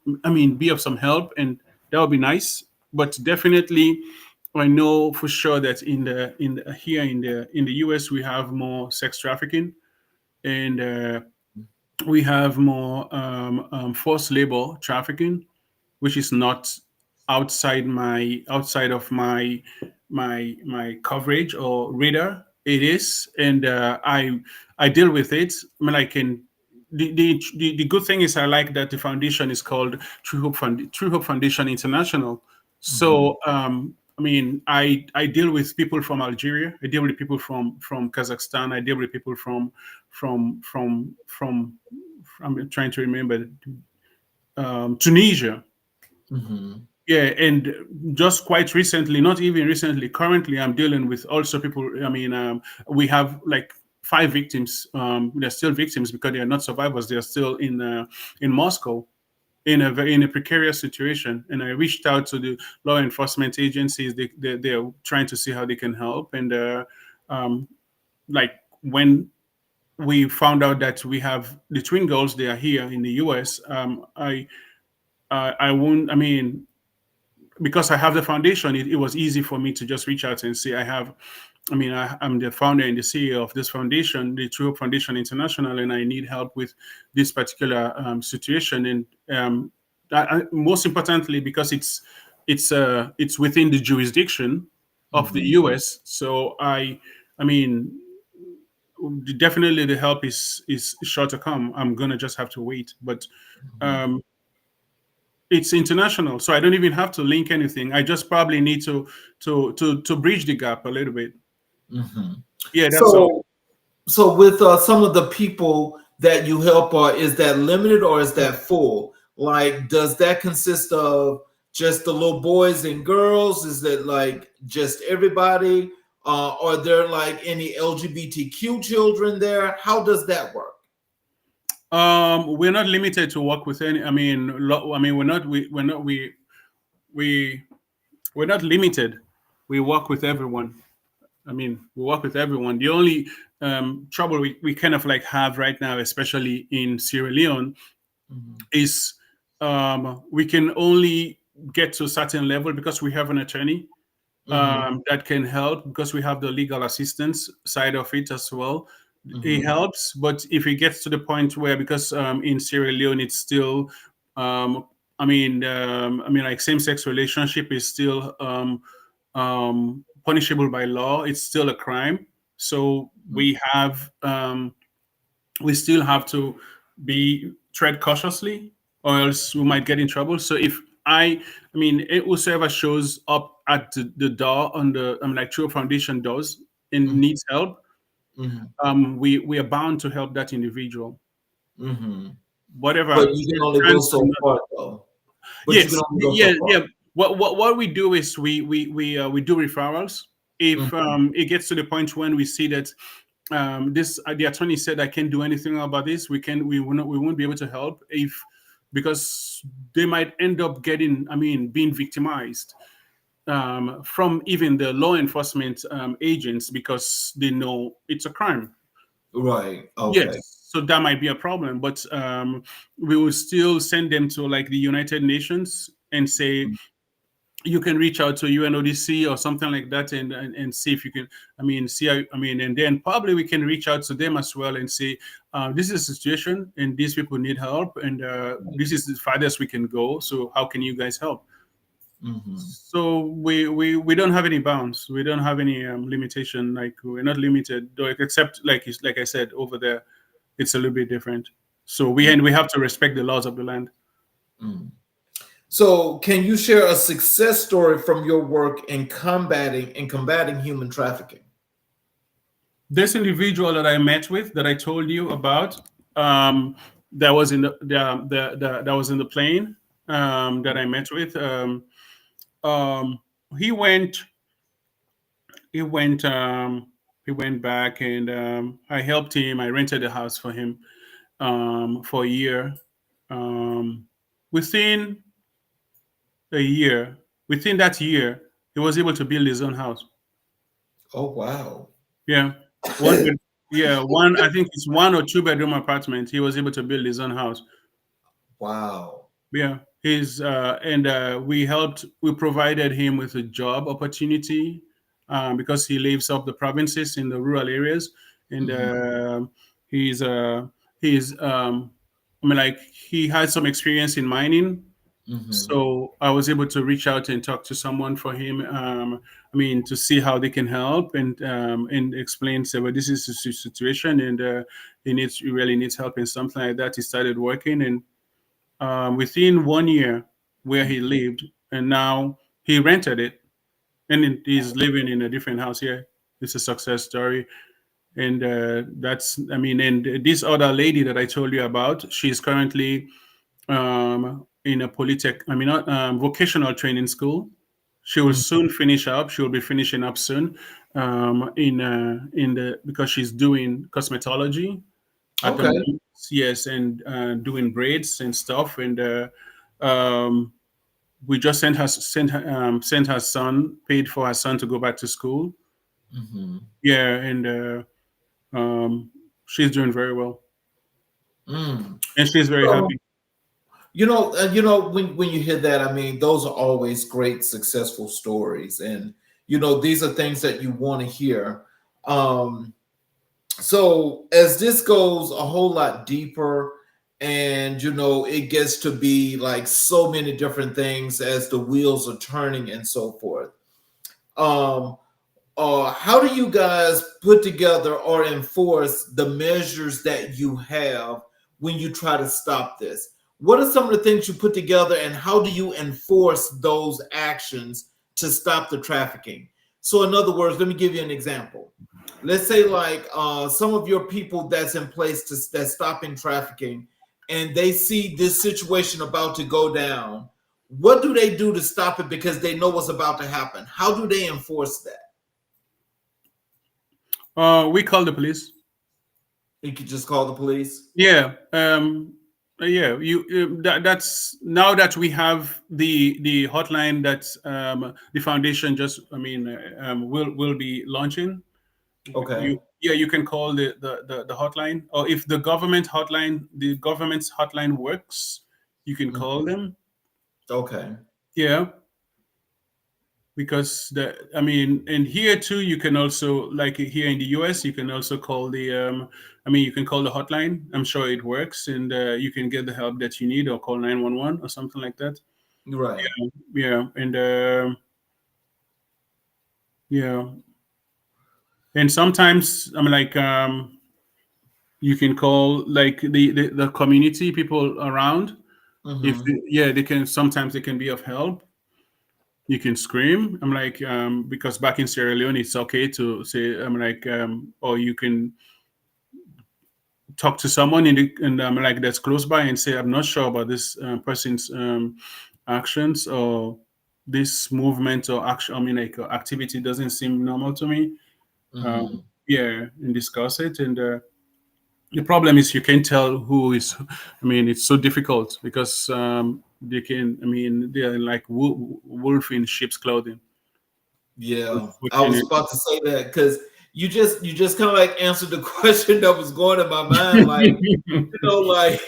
of some help, and that would be nice. But definitely, I know for sure that here in the US we have more sex trafficking, and we have more forced labor trafficking, which is not outside of my coverage or radar. It is, and I deal with it. I mean, I can. The good thing is I like that the foundation is called True Hope Foundation International. Mhm. So I deal with people from Algeria. I deal with people from Kazakhstan. I deal with people from I'm trying to remember, Tunisia. Mhm. Yeah, and just quite recently, not even recently, currently, I'm dealing with also people. We have like 5 victims. They're still victims because they are not survivors. They are still in Moscow in a precarious situation. And I reached out to the law enforcement agencies. They are trying to see how they can help. And um, like when we found out that we have the twin girls, they are here in the US. I won't. Because I have the foundation, it was easy for me to just reach out and say, I'm the founder and the CEO of this foundation, the True Hope Foundation International, and I need help with this particular situation. And most importantly, because it's within the jurisdiction of the Mhm. US. So I mean, definitely the help is sure to come. I'm gonna just have to wait, but. Mhm. Um, it's international, so I don't even have to link anything. I just probably need to bridge the gap a little bit. Mhm. Yeah, that's all. So, so with some of the people that you help, is that limited or is that full? Like, does that consist of just the little boys and girls? Is that like just everybody? Are there like any LGBTQ children there? How does that work? We're not limited to work with any. We we're not limited. We work with everyone. We work with everyone. The only trouble we kind of like have right now, especially in Sierra Leone, Mhm. is we can only get to a certain level because we have an attorney Mhm. that can help, because we have the legal assistance side of it as well. It Mhm. helps, but if it gets to the point where, because in Sierra Leone it's still, um, like same-sex relationship is still punishable by law. It's still a crime. So we still have to be tread cautiously, or else we might get in trouble. So if whosoever shows up at the door on the like True Foundation does and Mhm. needs help, Mhm. we are bound to help that individual, Mhm. But whatever you can only go trans or so not. far, though. But you can Yes, only go yeah, so far. yeah. What we do is we do referrals. If Mhm. it gets to the point when we see that this the attorney said I can't do anything about this, we won't be able to help, if because they might end up getting, being victimized from even the law enforcement agents, because they know it's a crime. Right. Okay. Yes, so that might be a problem, but we will still send them to like the United Nations and say, you can reach out to UNODC or something like that, and see if you can, see how, and then probably we can reach out to them as well and say, this is the situation and these people need help, and this is the farthest we can go. So how can you guys help? Mm-hmm. So we don't have any bounds. We don't have any limitation. Like we're not limited, though, except like I said over there, it's a little bit different. So we have to respect the laws of the land. Mm. So, can you share a success story from your work in combating human trafficking? This individual that I met with, that I told you about, um, that was in that was in the plane, that I met with. Um, he went he went he went back, and I helped him. I rented a house for him for a year. Um, within a year, within that year, he was able to build his own house. Oh wow. Yeah, one. Yeah, one. I think it's one or two bedroom apartment. He was able to build his own house. Wow. Yeah, he's and we helped. We provided him with a job opportunity because he lives up the provinces in the rural areas, and Mm-hmm. he's he's I mean, like, he had some experience in mining. Mm-hmm. So I was able to reach out and talk to someone for him. I mean, to see how they can help, and explain, say, well, this is the situation, and he really needs help and something like that. He started working, and within 1 year where he lived, and now he rented it, and he's living in a different house here. It's a success story. And that's, I mean, and this other lady that I told you about, she's currently in a polytech, I mean, not vocational training school. She will soon finish up. She will be finishing up soon, in the because she's doing cosmetology at the Okay. moment. Yes, and doing braids and stuff. And um, we just sent her son, paid for her son to go back to school. Mm-hmm. Yeah, and she's doing very well, Mm. and she's very So, happy. when you hear that, I mean, those are always great successful stories, and these are things that you want to hear. Um, so as this goes a whole lot deeper, and it gets to be like so many different things as the wheels are turning and so forth. Um, how do you guys put together or enforce the measures that you have when you try to stop this? What are some of the things you put together, and how do you enforce those actions to stop the trafficking? So, in other words, let me give you an example. Let's say, like, some of your people that's in place that's stopping trafficking, and they see this situation about to go down. What do they do to stop it because they know what's about to happen? How do they enforce that? We call the police. You could just call the police. Yeah, yeah. That's now that we have the hotline that the foundation just, I mean, will be launching. Okay. You can call the hotline, or if the government's hotline works, you can Mm. call them. Okay. Yeah, because I mean, and here too, you can also, like here in the US, you can also call I mean, you can call the hotline. I'm sure it works, and you can get the help that you need, or call 911 or something like that. Right. Yeah, and yeah, and sometimes I'm like, you can call like the community people around. If Mm-hmm. yeah, they can, sometimes they can be of help. You can scream. I'm like, because back in Sierra Leone, it's okay to say, I'm like, or you can talk to someone and like, that's close by, and say, I'm not sure about this person's actions, or this movement or action. I mean, like, activity doesn't seem normal to me. Mm-hmm. Yeah, and discuss it. And the problem is, you can't tell who is. I mean, it's so difficult because they can. I mean, they're like wolf in sheep's clothing. Yeah. What I can was you? about to say that because you just kind of like answered the question that was going in my mind. Like, like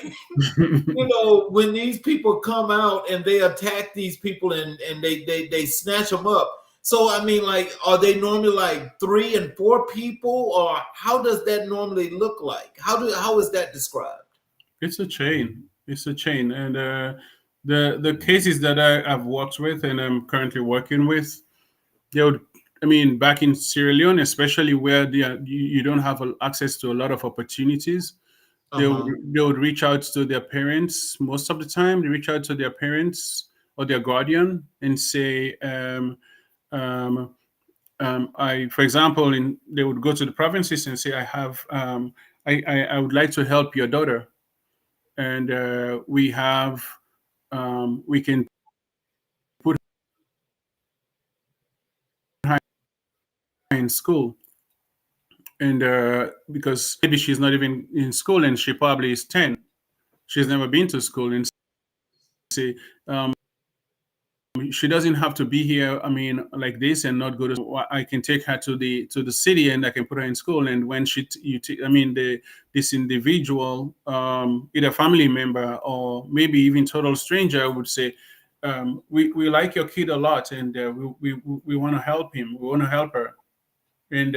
when these people come out and they attack these people, and they snatch them up. So I mean, like, are they normally like 3 and 4 people, or how does that normally look like? How is that described? It's a chain. It's a chain, and The cases that I've worked with and I'm currently working with, they would, back in Sierra Leone, especially where you don't have access to a lot of opportunities, Uh-huh. they would reach out to their parents. Most of the time, they reach out to their parents or their guardian and say, um, for example, they would go to the provinces and say, I have, I would like to help your daughter, and we can put her in school, and because maybe she's not even in school and she probably is 10, she's never been to school, and say, she doesn't have to be here, like this, and not go to school. I can take her to the city and I can put her in school, and when this individual, either family member or maybe even total stranger, would say, we like your kid a lot, and we want to help him, we want to help her, and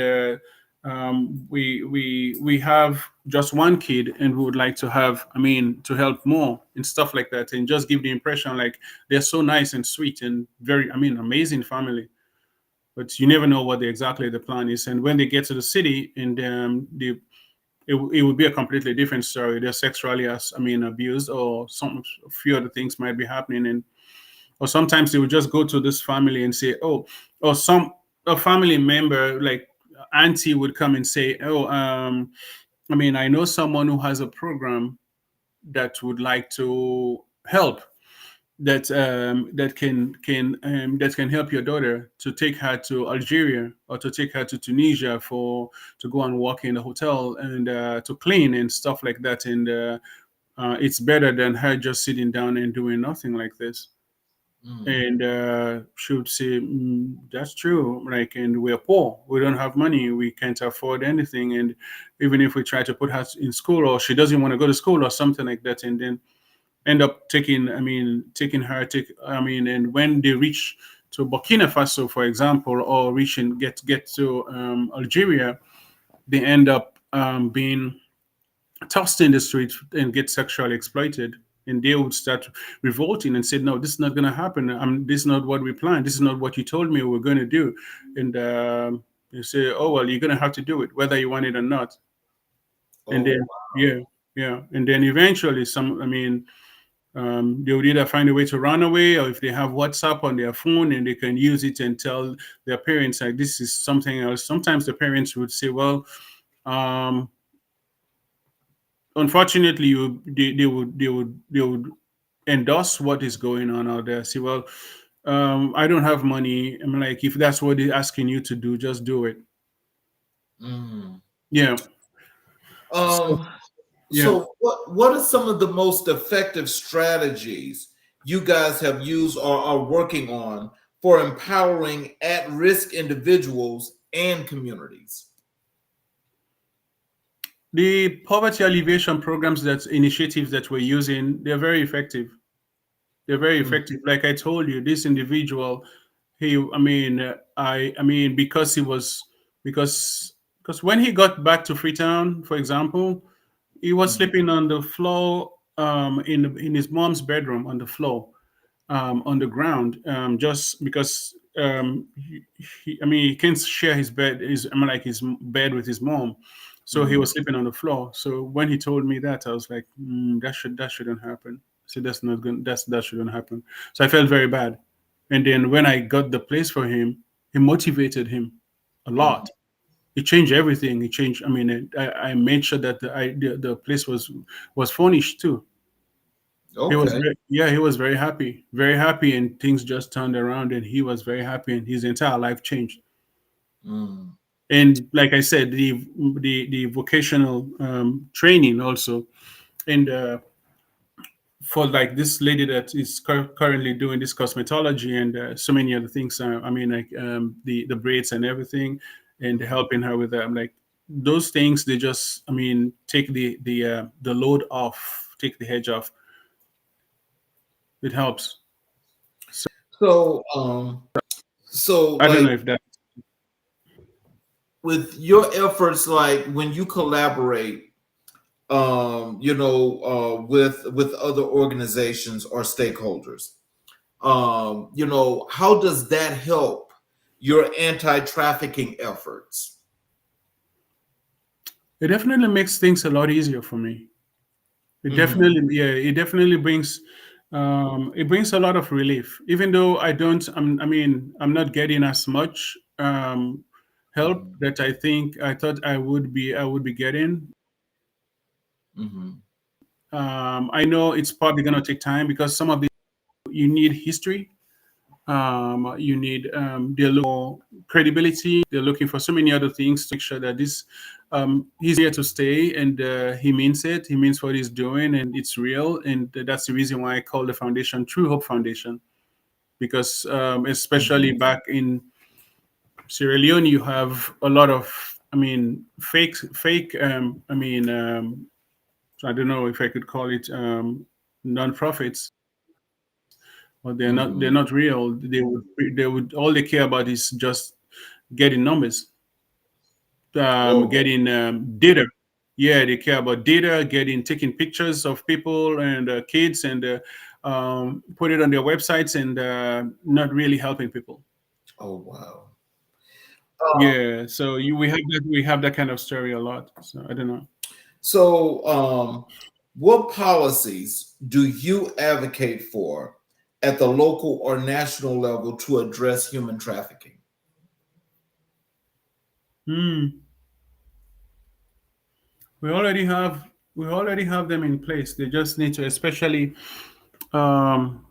we have just one kid and we would like to have, to help more and stuff like that, and just give the impression like they're so nice and sweet and very, amazing family. But you never know what exactly the plan is, and when they get to the city, and it would be a completely different story. They're sexually abused, or some a few other things might be happening, and or sometimes they would just go to this family and say, oh, or a family member like auntie would come and say, oh, I know someone who has a program that would like to help, that can help your daughter, to take her to Algeria or to take her to Tunisia to go and work in a hotel and to clean and stuff like that, and it's better than her just sitting down and doing nothing like this. Mm. And she would say, that's true, like, and we're poor, we don't have money, we can't afford anything, and even if we try to put her in school, or she doesn't want to go to school or something like that, and then end up taking her, and when they reach to Burkina Faso, for example, or reach and get to Algeria, they end up being tossed in the street and get sexually exploited, and they would start revolting and say, no, this is not going to happen, this is not what we planned, this is not what you told me we were going to do. And you say, oh well, you're going to have to do it whether you want it or not. And Oh, then yeah, yeah, and then eventually they would either find a way to run away, or if they have WhatsApp on their phone and they can use it and tell their parents like this is something else. Sometimes the parents would say, well, um, unfortunately, they would endorse what is going on out there. Say, well, I don't have money. I'm like, if that's what they're asking you to do, just do it. mm. Yeah. So, Um, yeah. so what are some of the most effective strategies you guys have used or are working on for empowering at-risk individuals and communities? The poverty alleviation programs, that initiatives that we're using, they're very effective. They're very Mm, effective. Like I told you, this individual, because he was, because when he got back to Freetown, for example, he was mm, sleeping on the floor, in his mom's bedroom, on the floor, on the ground, just because he can't share his bed, his bed with his mom, so he mm, was sleeping on the floor. So when he told me that, I was like, that shouldn't happen. So that's not good. That shouldn't happen. So I felt very bad. And then when I got the place for him, it motivated him a mm. lot. It changed everything. It changed. I made sure that the place was furnished too. He was Okay. yeah, he was very happy, and things just turned around, and he was very happy, and his entire life changed. Mm, And like I said, the vocational training also, and for like this lady that is currently doing this cosmetology and so many other things. Like the braids and everything, and mhm. helping her with that. Like those things, they just take the load off, take the edge off. It helps. So So, so I don't like know if that. with your efforts, like when you collaborate, with other organizations or stakeholders. How does that help your anti-trafficking efforts? It definitely makes things a lot easier for me. It Hmm. definitely, yeah, it definitely brings, it brings a lot of relief. Even though I mean, I'm not getting as much help that I thought I would be getting. Hmm. I know it's probably going to take time because some of these you need history. You need they're looking for credibility. They're looking for so many other things to make sure that this he's here to stay and he means it. He means what he's doing and it's real. And that's the reason why I call the foundation True Hope Foundation, because especially Hmm. back in Sierra Leone, you have a lot of fake. I don't know if I could call it non-profits, but they're Hmm. not real. They would all they care about is just getting numbers, Oh, getting data. Yeah, they care about data, taking pictures of people and kids and put it on their websites and not really helping people. oh, wow. Yeah, so we have that kind of story a lot. So I don't know. So, what policies do you advocate for at the local or national level to address human trafficking? Hmm. We already have them in place. They just need to, especially um,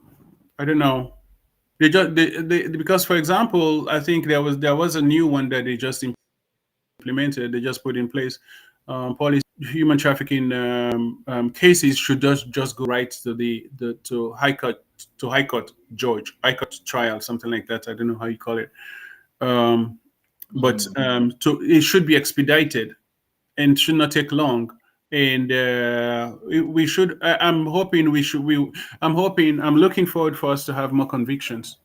I don't know. Because, for example, I think there was a new one that they just implemented. They just put in place policy. Human trafficking cases should just go right to the High Court High Court trial, something like that. I don't know how you call it. Um, but Mhm. it should be expedited and should not take long. And we should. I'm hoping we should. I'm hoping. I'm looking forward for us to have more convictions.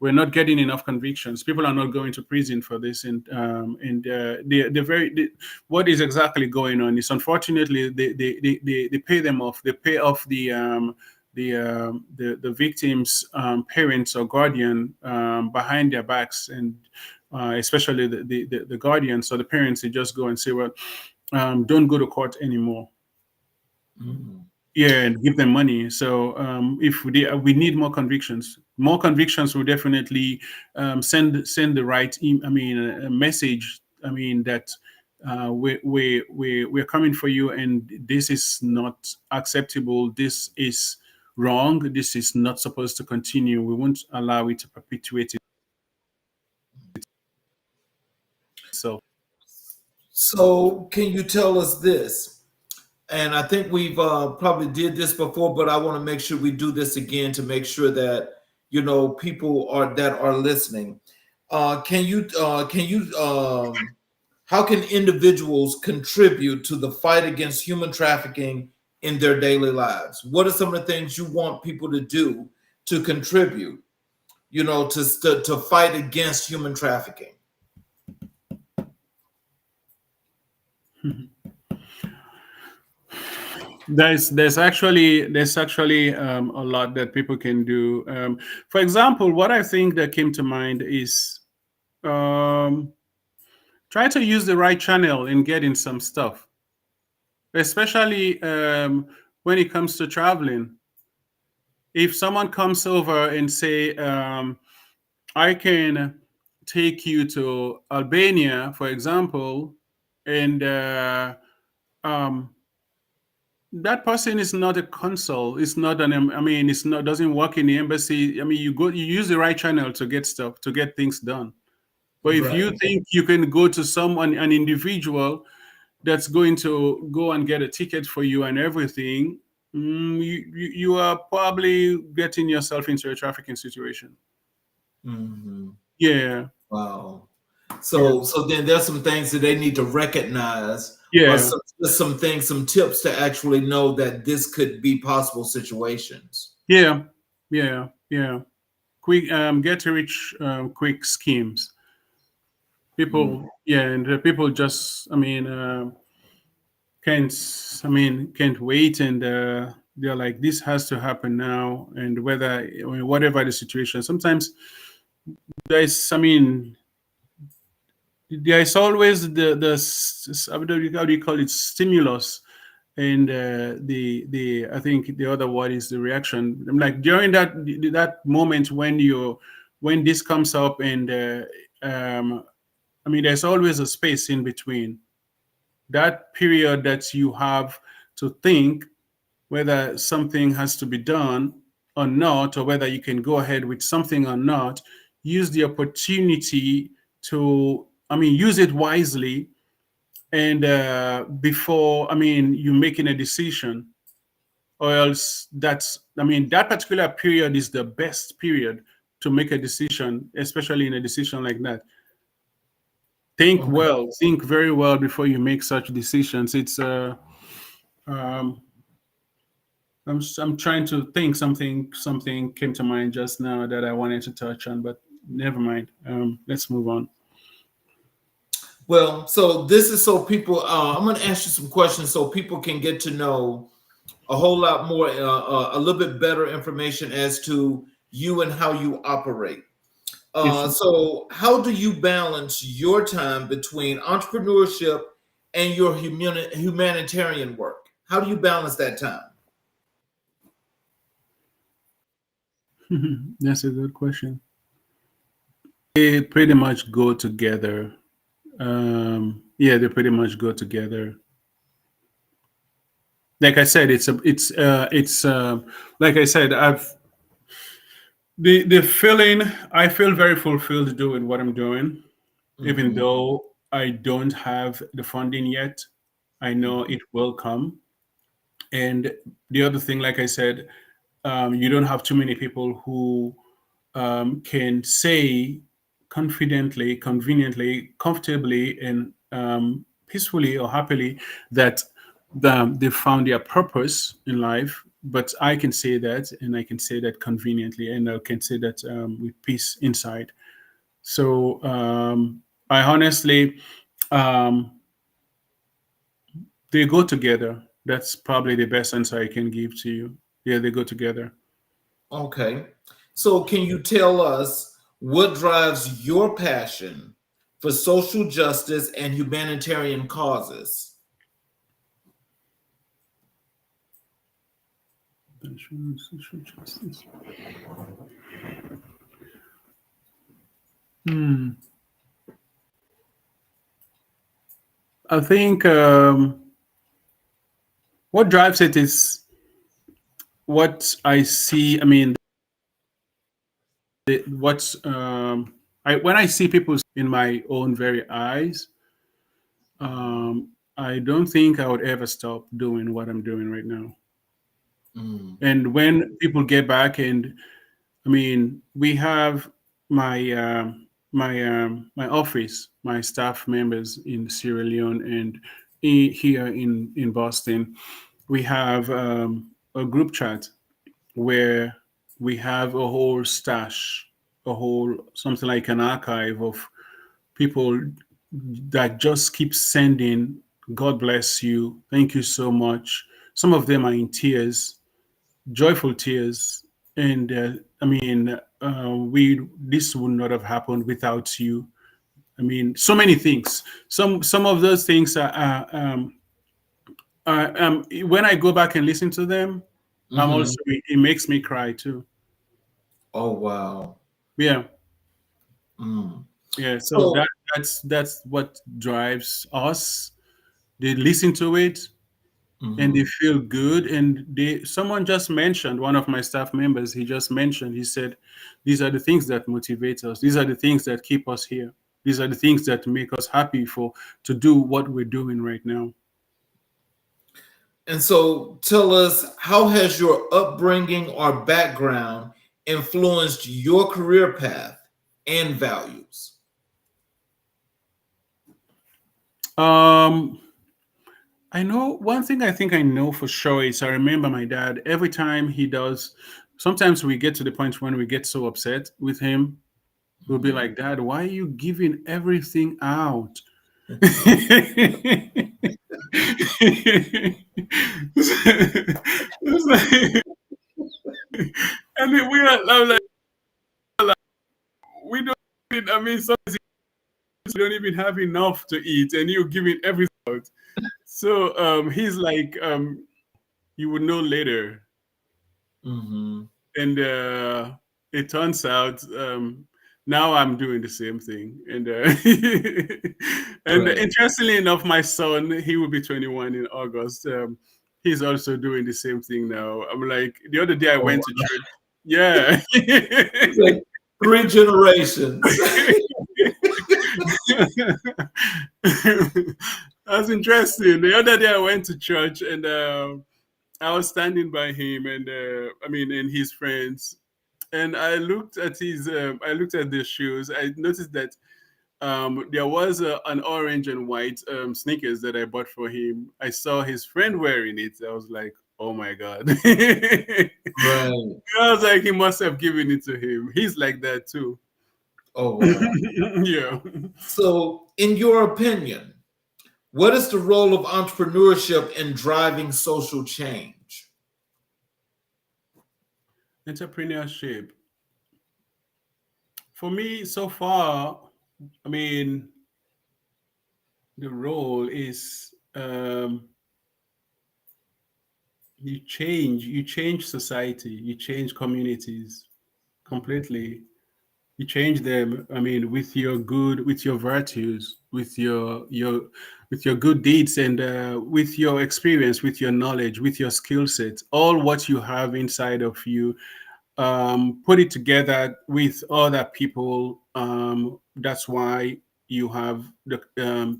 We're not getting enough convictions. People are not going to prison for this, what is exactly going on is, unfortunately, they pay them off. They pay off the victims' parents or guardian behind their backs, and especially the guardians or the parents. They just go and say, well, don't go to court anymore. Mhm. Yeah, and give them money. So if we need more convictions will definitely send the right message. I mean that we're coming for you, and this is not acceptable. This is wrong. This is not supposed to continue. We won't allow it to perpetuate itself. So, can you tell us this? And I think we've probably did this before, but I want to make sure we do this again to make sure that people are listening. How can individuals contribute to the fight against human trafficking in their daily lives? What are some of the things you want people to do to contribute, to fight against human trafficking? There's actually a lot that people can do. For example, what I think that came to mind is um, try to use the right channel in getting some stuff, especially when it comes to traveling. If someone comes over and say, "I can take you to Albania," for example, and um, that person is not a consul. It's not it's not doesn't work in the embassy. I mean, you use the right channel to get stuff, to get things done. But if you Right. think you can go to an individual that's going to go and get a ticket for you and everything, you are probably getting yourself into a trafficking situation. Mhm. Yeah, Wow. yeah, So then there's some things that they need to recognize, or yeah, some things, some tips to actually know that this could be possible situations. yeah, yeah. Quick, get rich quick schemes. Mm. People, yeah, and people just, can't wait, and they're like, this has to happen now, and whatever the situation. Sometimes there's, there's always how do you call it, stimulus, and the I think the other word is the reaction. I'm like, during that moment when this comes up, and um, there's always a space in between that period that you have to think whether something has to be done or not, or whether you can go ahead with something or not. Use the opportunity to, use it wisely, and before, you making a decision, or else that particular period is the best period to make a decision, especially in a decision like that. Okay. Think very well before you make such decisions. It's um, I'm trying to think, something came to mind just now that I wanted to touch on, but never mind. Let's move on. Well, so this is so people. I'm going to ask you some questions so people can get to know a whole lot more, a little bit better information as to you and how you operate. Yes. So, how do you balance your time between entrepreneurship and your humanitarian work? How do you balance that time? That's a good question. They pretty much go together. Yeah, they pretty much go together. Like I said, it's like I said, the feeling, I feel very fulfilled doing what I'm doing, even Mhm. though I don't have the funding yet. I know it will come. And the other thing, like I said, you don't have too many people who can say confidently, conveniently, comfortably, and peacefully or happily that they found their purpose in life. But I can say that, and I can say that conveniently, and I can say that with peace inside. So I honestly, um, they go together. That's probably the best answer I can give to you. Yeah, they go together. Okay. So, can you tell us what drives your passion for social justice and humanitarian causes? Social justice. Hmm. I think what drives it is what I see. What's when I see people in my own very eyes, I don't think I would ever stop doing what I'm doing right now. Mm. And when people get back, and we have my office, my staff members in Sierra Leone and here in Boston, we have a group chat where we have a whole stash, a whole something like an archive of people that just keep sending, God bless you, thank you so much. Some of them are in tears, joyful tears, and we this would not have happened without you. So many things. Some of those things when I go back and listen to them, Hmm. it makes me cry too. Oh, wow. Yeah, Mm. yeah. So So, that's what drives us. They listen to it and they mhm. feel good. And someone just mentioned, one of my staff members, he just mentioned, he said, these are the things that motivate us. These are the things that keep us here. These are the things that make us happy to do what we're doing right now. And so tell us, how has your upbringing or background influenced your career path and values? Um, I know one thing I think I know for sure is I remember my dad every time he does. Sometimes we get to the point when we get so upset with him, we'll be Mhm. like, Dad, why are you giving everything out? It's like- and then we are I'm like, we don't. I mean, sometimes you don't even have enough to eat, and you're giving everything out. So he's like, you would know later. Mm-hmm. And it turns out now I'm doing the same thing. And and Right. interestingly enough, my son, he will be 21 in August. He's also doing the same thing now. I'm like, the other day I Oh, went to church. Yeah. it's like 3 generations. That's interesting. The other day I went to church and I was standing by him and and his friends, and I looked at the shoes. I noticed that there was an orange and white sneakers that I bought for him. I saw his friend wearing it. I was like, oh my god! I Right. was like, he must have given it to him. He's like that too. Oh, wow. Yeah. So, in your opinion, what is the role of entrepreneurship in driving social change? Entrepreneurship. For me, so far, I mean, the role is you change society, you change communities completely. You change them. I mean, with your virtues, with your good deeds, and with your experience, with your knowledge, with your skill set, all what you have inside of you, put it together with other people. That's why you have the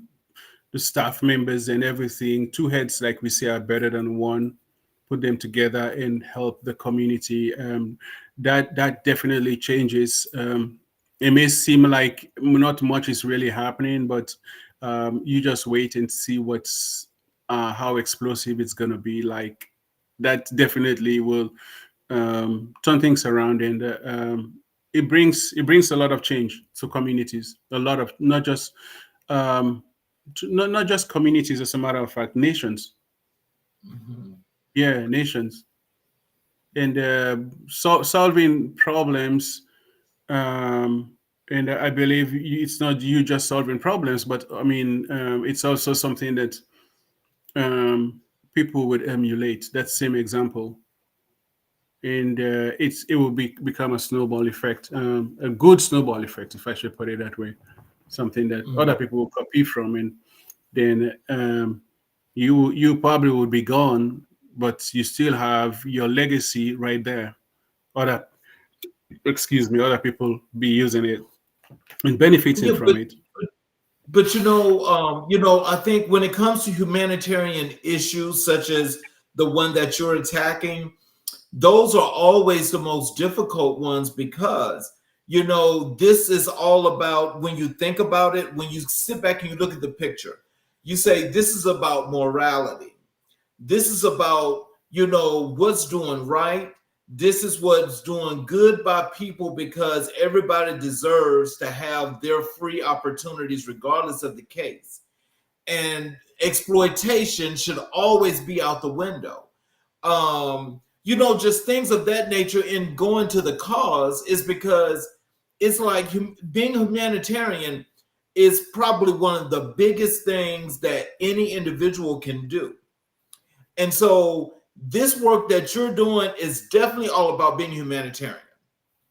staff members and everything. Two heads, like we say, are better than one. Put them together and help the community. That definitely changes. It may seem like not much is really happening, but you just wait and see what's how explosive it's going to be. Like that definitely will turn things around, and it brings a lot of change to communities. A lot of um, not just communities, as a matter of fact, nations. Mhm. Yeah, nations, and solving problems. Um, and I believe it's not you just solving problems, but I mean, it's also something that um, people would emulate. That same example, and it will become a snowball effect, a good snowball effect, if I should put it that way. Something that other Mhm. people will copy from, and then you probably would be gone, but you still have your legacy right there. Other other people be using it and benefiting Yeah, from it. but I think when it comes to humanitarian issues such as the one that you're attacking, those are always the most difficult ones because this is all about, when you think about it, when you sit back and you look at the picture, you say this is about morality. This is about, what's doing right. This is what's doing good by people because everybody deserves to have their free opportunities, regardless of the case. And exploitation should always be out the window. Just things of that nature. In going to the cause is because it's like being humanitarian is probably one of the biggest things that any individual can do. And so this work that you're doing is definitely all about being humanitarian.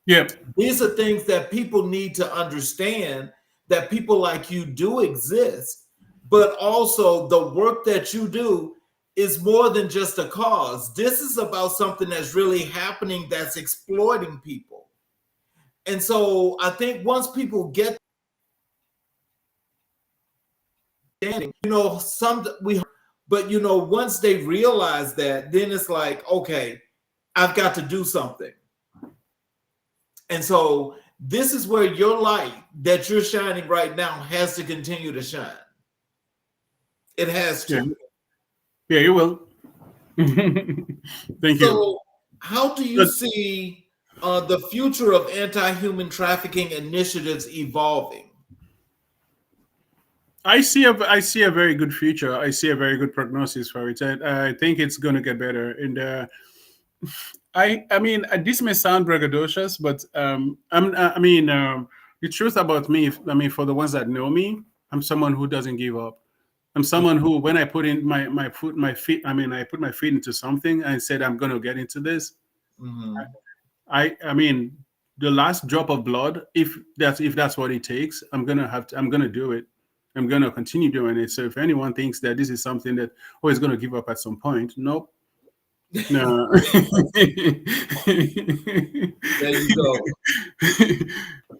Yep. These are things that people need to understand, that people like you do exist, but also the work that you do is more than just a cause. This is about something that's really happening, that's exploiting people. And so I think once people get standing, some we but once they realize that, then it's like, okay, I've got to do something. And so this is where your light that you're shining right now has to continue to shine. It has Yeah. to. Yeah, you will. Thank you. So, how do you But see the future of anti-human trafficking initiatives evolving? I see a very good future. I see a very good prognosis for it. I think it's going to get better. And I mean, this may sound braggadocious, but I mean, the truth about me, I mean, for the ones that know me, I'm someone who doesn't give up. I'm someone who, when I put in my feet, I mean, I put my feet into something and said I'm going to get into this. Mm-hmm. I mean, the last drop of blood, if that's what it takes, I'm gonna do it. I'm gonna continue doing it. So if anyone thinks that this is something that oh, is gonna give up at some point, nope. No. There you go.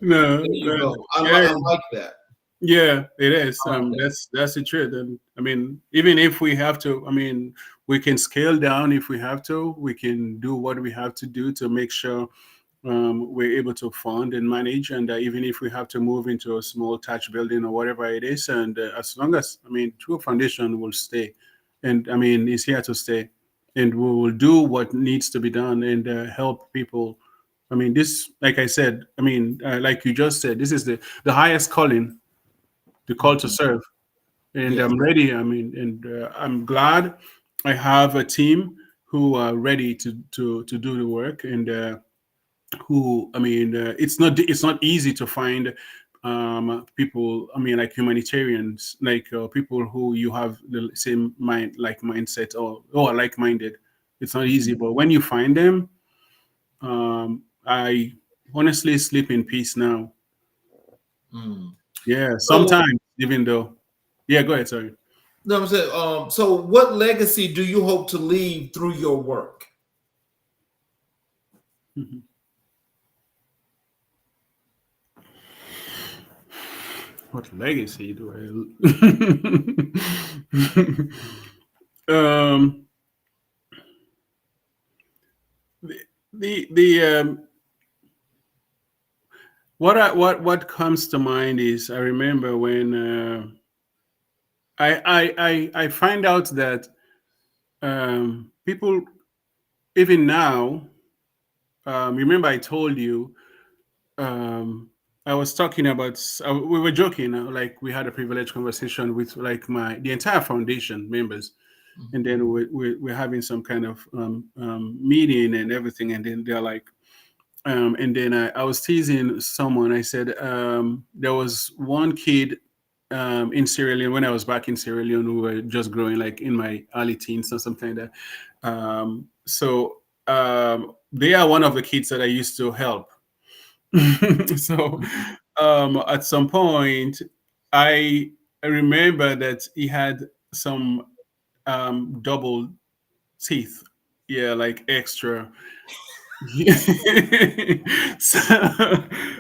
No, There you no. go. Yeah, I like that. yeah, it is. I like that. That's the truth. And I mean, even if we have to, I mean, we can scale down if we have to. We can do what we have to do to make sure we're able to fund and manage. And even if we have to move into a small touch building or whatever it is, and as long as, I mean, True Foundation will stay, and I mean, it's here to stay, and we will do what needs to be done and help people. I mean, this, like I said, I mean, like you just said, this is the highest calling, the call to Mhm. serve, and Yes. I'm ready. I mean, and I'm glad I have a team who are ready to do the work, and who, I mean, it's not easy to find people, I mean, like humanitarians, like people who you have the same mindset, or like-minded. It's not easy, Mhm. but when you find them, I honestly sleep in peace now. Mm. Yeah, So, sometimes, even though, yeah, go ahead, sorry. no, I'm saying, so what legacy do you hope to leave through your work? Mhm. What legacy do I the what comes to mind is, I remember when I find out that people, even now, remember I told you, um, I was talking about, we were joking, like we had a privileged conversation with like the entire foundation members, and Mhm. then we're having some kind of meeting and everything, and then they're like, and then I was teasing someone. I said there was one kid in Sierra Leone, when I was back in Sierra Leone, who were just growing, like in my early teens or something like that. So they are one of the kids that I used to help. So at some point, I remember that he had some double teeth, yeah, like extra. so,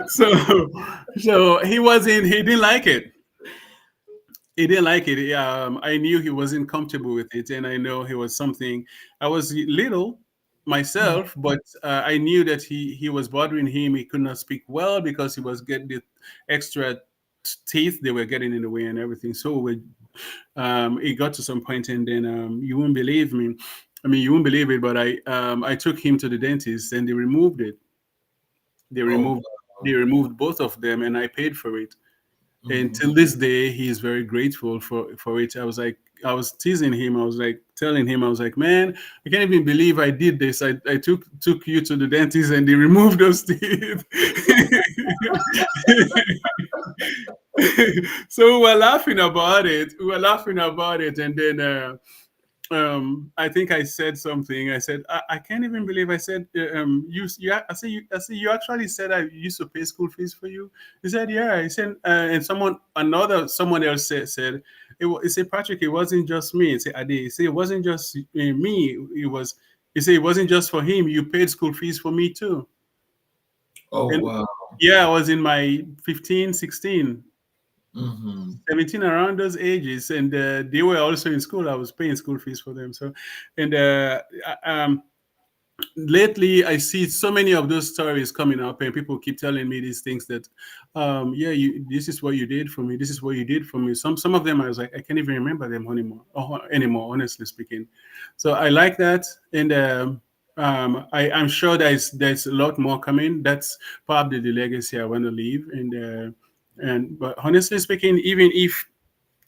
so, so he didn't like it. He didn't like it. I knew he wasn't comfortable with it, and I know he was something. I was little myself, but I knew that he was bothering him. He could not speak well because he was getting the extra teeth. They were getting in the way and everything. So it got to some point, and then you won't believe me. I mean, you won't believe it, but I took him to the dentist, and they removed it. They Oh, removed they removed both of them, and I paid for it. And mhm. till this day, he is very grateful for it. I was teasing him. I was like telling him, I was like, man, I can't even believe I did this. I took you to the dentist, and they removed those teeth. So we were laughing about it. We were laughing about it, and then I think I said something. I said, I can't even believe I said, I say, you actually said I used to pay school fees for you. He said, yeah. He said, and someone else said, he said, Patrick, it wasn't just me. He said, Ade, he said, it wasn't just me. He said, it wasn't just for him. You paid school fees for me too. Oh, And wow. yeah, I was in my 15, 16, Hmm. 17, around those ages, and they were also in school. I was paying school fees for them. So, and lately I see so many of those stories coming up, and people keep telling me these things that, yeah, this is what you did for me. This is what you did for me. Some of them I was like, I can't even remember them anymore, honestly speaking. So I like that, and I'm sure there's a lot more coming. That's probably the legacy I want to leave, and but honestly speaking, even if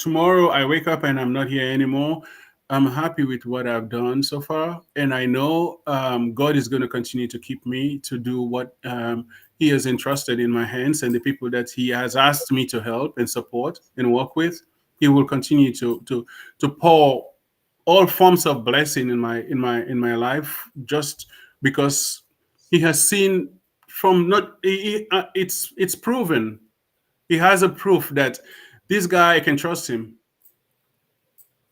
tomorrow I wake up and I'm not here anymore, I'm happy with what I've done so far, and I know God is going to continue to keep me to do what He has entrusted in my hands, and the people that He has asked me to help and support and work with. He will continue to pour all forms of blessing in my life, just because He has seen from not it's proven. He has a proof that this guy, I can trust him.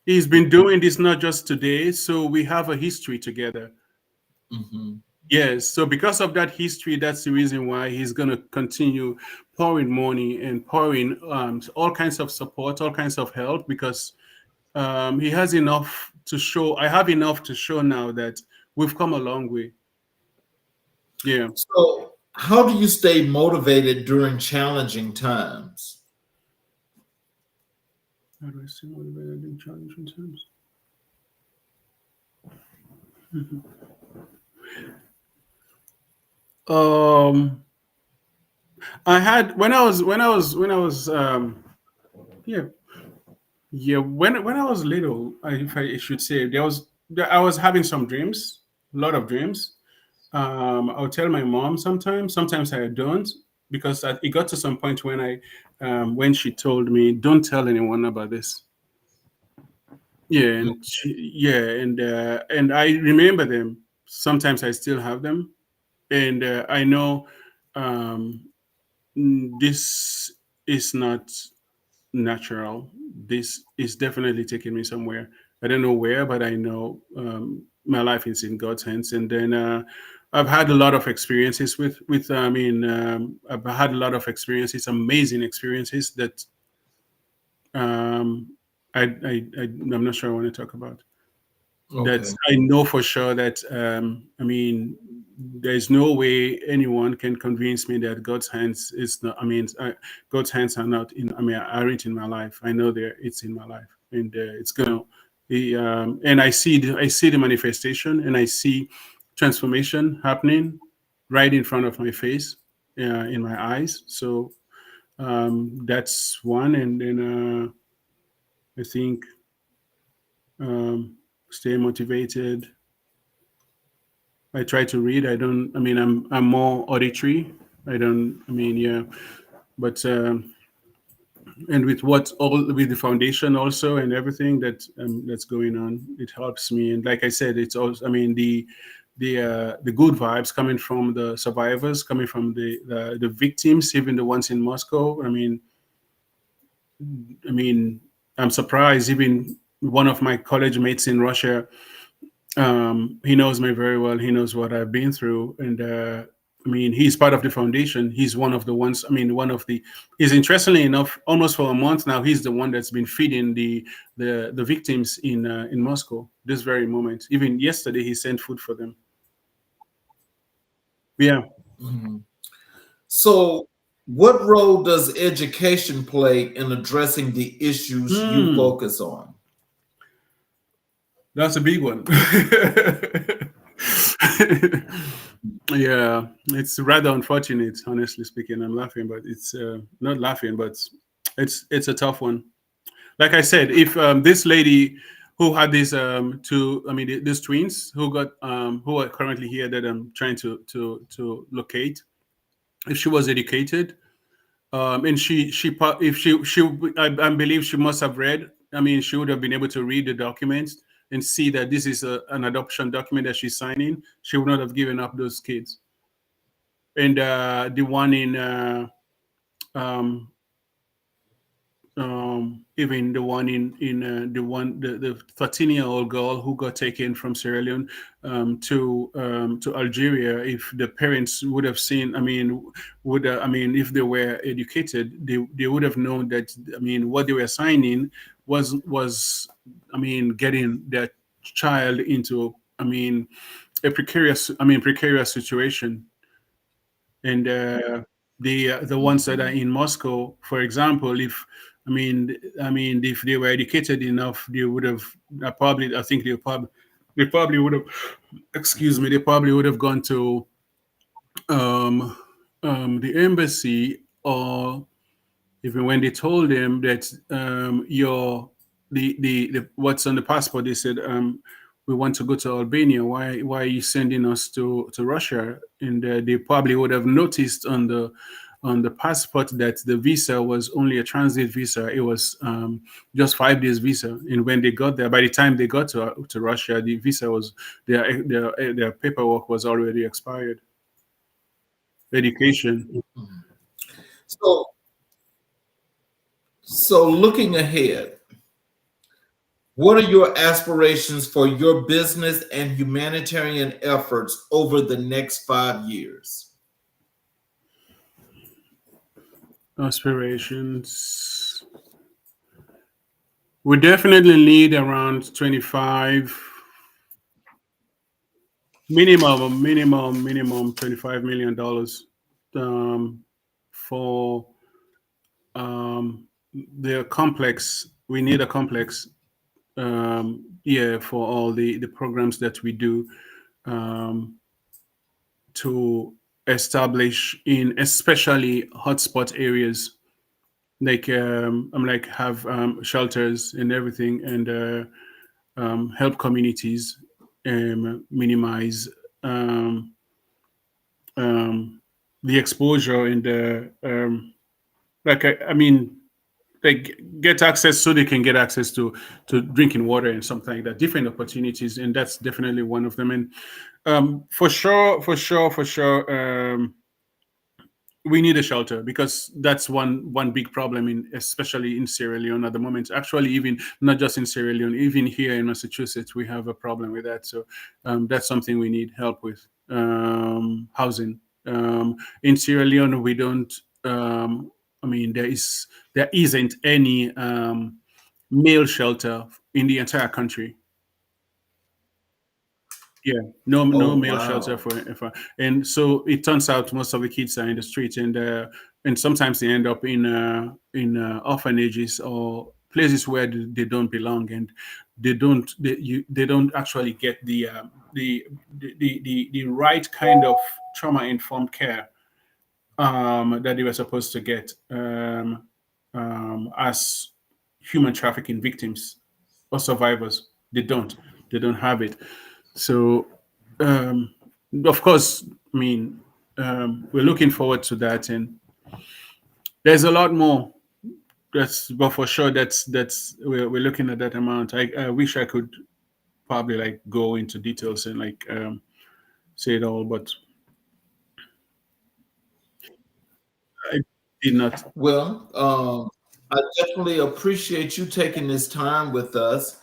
He's been doing this not just today, so we have a history together. Mhm. Yes, so because of that history, that's the reason why he's going to continue pouring money and pouring all kinds of support, all kinds of help, because he has enough to show. I have enough to show now that we've come a long way. Yeah. So, how do you stay motivated during challenging times? How do I stay motivated in challenging times? Um, I had yeah, when I was little, if I should say, I was having some dreams, a lot of dreams. I'll tell my mom sometimes I don't, because it got to some point when she told me, "Don't tell anyone about this." Yeah, and I remember them. Sometimes I still have them, and I know um, this is not natural. This is definitely taking me somewhere. I don't know where, but I know my life is in God's hands. And then I've had a lot of experiences with. I've had a lot of experiences, amazing experiences that um, I'm not sure I want to talk about. That Okay. I know for sure that there's no way anyone can convince me that God's hands is not. God's hands are not in. Aren't in my life. I know it's in my life, and it's gonna. And I see the manifestation, and I see transformation happening right in front of my face, in my eyes. So that's one, and then I think stay motivated. I try to read. I don't. I'm more auditory. I don't. Yeah. But and with what all with the foundation also and everything that's going on, it helps me. And like I said, it's also. The good vibes coming from the survivors, coming from the victims, even the ones in Moscow. I mean, I'm surprised. Even one of my college mates in Russia, he knows me very well. He knows what I've been through, and he's part of the foundation. He's one of the ones. He's interestingly enough, almost for a month now, he's the one that's been feeding the victims in Moscow this very moment. Even yesterday, he sent food for them. Yeah. Mhm. So, what role does education play in addressing the issues you Hmm. focus on? That's a big one. Yeah, it's rather unfortunate, honestly speaking. I'm laughing, but it's not laughing, but it's a tough one. Like I said, if this lady who had these two, these twins who are currently here that I'm trying to locate, if she was educated, and if I believe she must have read. She would have been able to read the documents and see that this is an adoption document that she's signing. She would not have given up those kids. And the one in um, even the one in the 13-year-old girl who got taken from Sierra Leone to Algeria. If the parents would have seen, if they were educated, they would have known that what they were signing was getting that child into a precarious situation. And the ones that are Mhm. in Moscow, for example, if they were educated enough, they would have I think they probably would have, excuse me, they probably would have gone to the embassy, or Even when they told him that your the what's on the passport, they said we want to go to Albania. Why are you sending us to Russia? And they probably would have noticed on the passport that the visa was only a transit visa. It was just 5 days visa. And when they got there, by the time they got to Russia, the visa was their paperwork was already expired. Education. So, so looking ahead, what are your aspirations for your business and humanitarian efforts over the next 5 years? Aspirations. We definitely need around 25 minimum $25 million for the complex. We need a complex, for all the programs that we do um, to establish in especially hotspot areas, like I'm like have shelters and everything, and help communities minimize um, um, the exposure and the I mean, like get access so they can get access to drinking water and something like that, different opportunities, and that's definitely one of them. And for sure, we need a shelter, because that's one big problem, in especially in Sierra Leone at the moment. Actually, even not just in Sierra Leone, even here in Massachusetts, we have a problem with that. So that's something we need help with. Housing in Sierra Leone, we don't. I mean, there isn't any male shelter in the entire country. Yeah, no Oh, male shelter wow. for, and so it turns out most of the kids are in the street, and sometimes they end up in orphanages or places where they don't belong, and they don't actually get the right kind of trauma informed care that they were supposed to get as human trafficking victims or survivors. They don't have it. So, um, of course, I mean, we're looking forward to that, and there's a lot more. But for sure, we're looking at that amount. I wish I could probably like go into details and like say it all, but I did not. Well, I definitely appreciate you taking this time with us.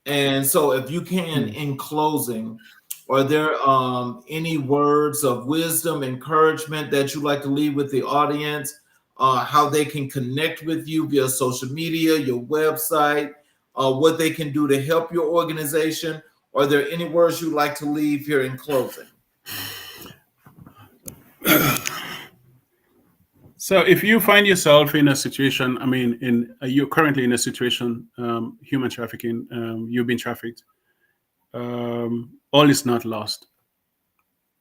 And so, if you can, Hmm. in closing, are there any words of wisdom, encouragement that you'd like to leave with the audience? How they can connect with you via social media, your website, what they can do to help your organization? Are there any words you'd like to leave here in closing? So, if you find yourself in a situation, I mean, you're currently in a situation, human trafficking, you've been trafficked, all is not lost.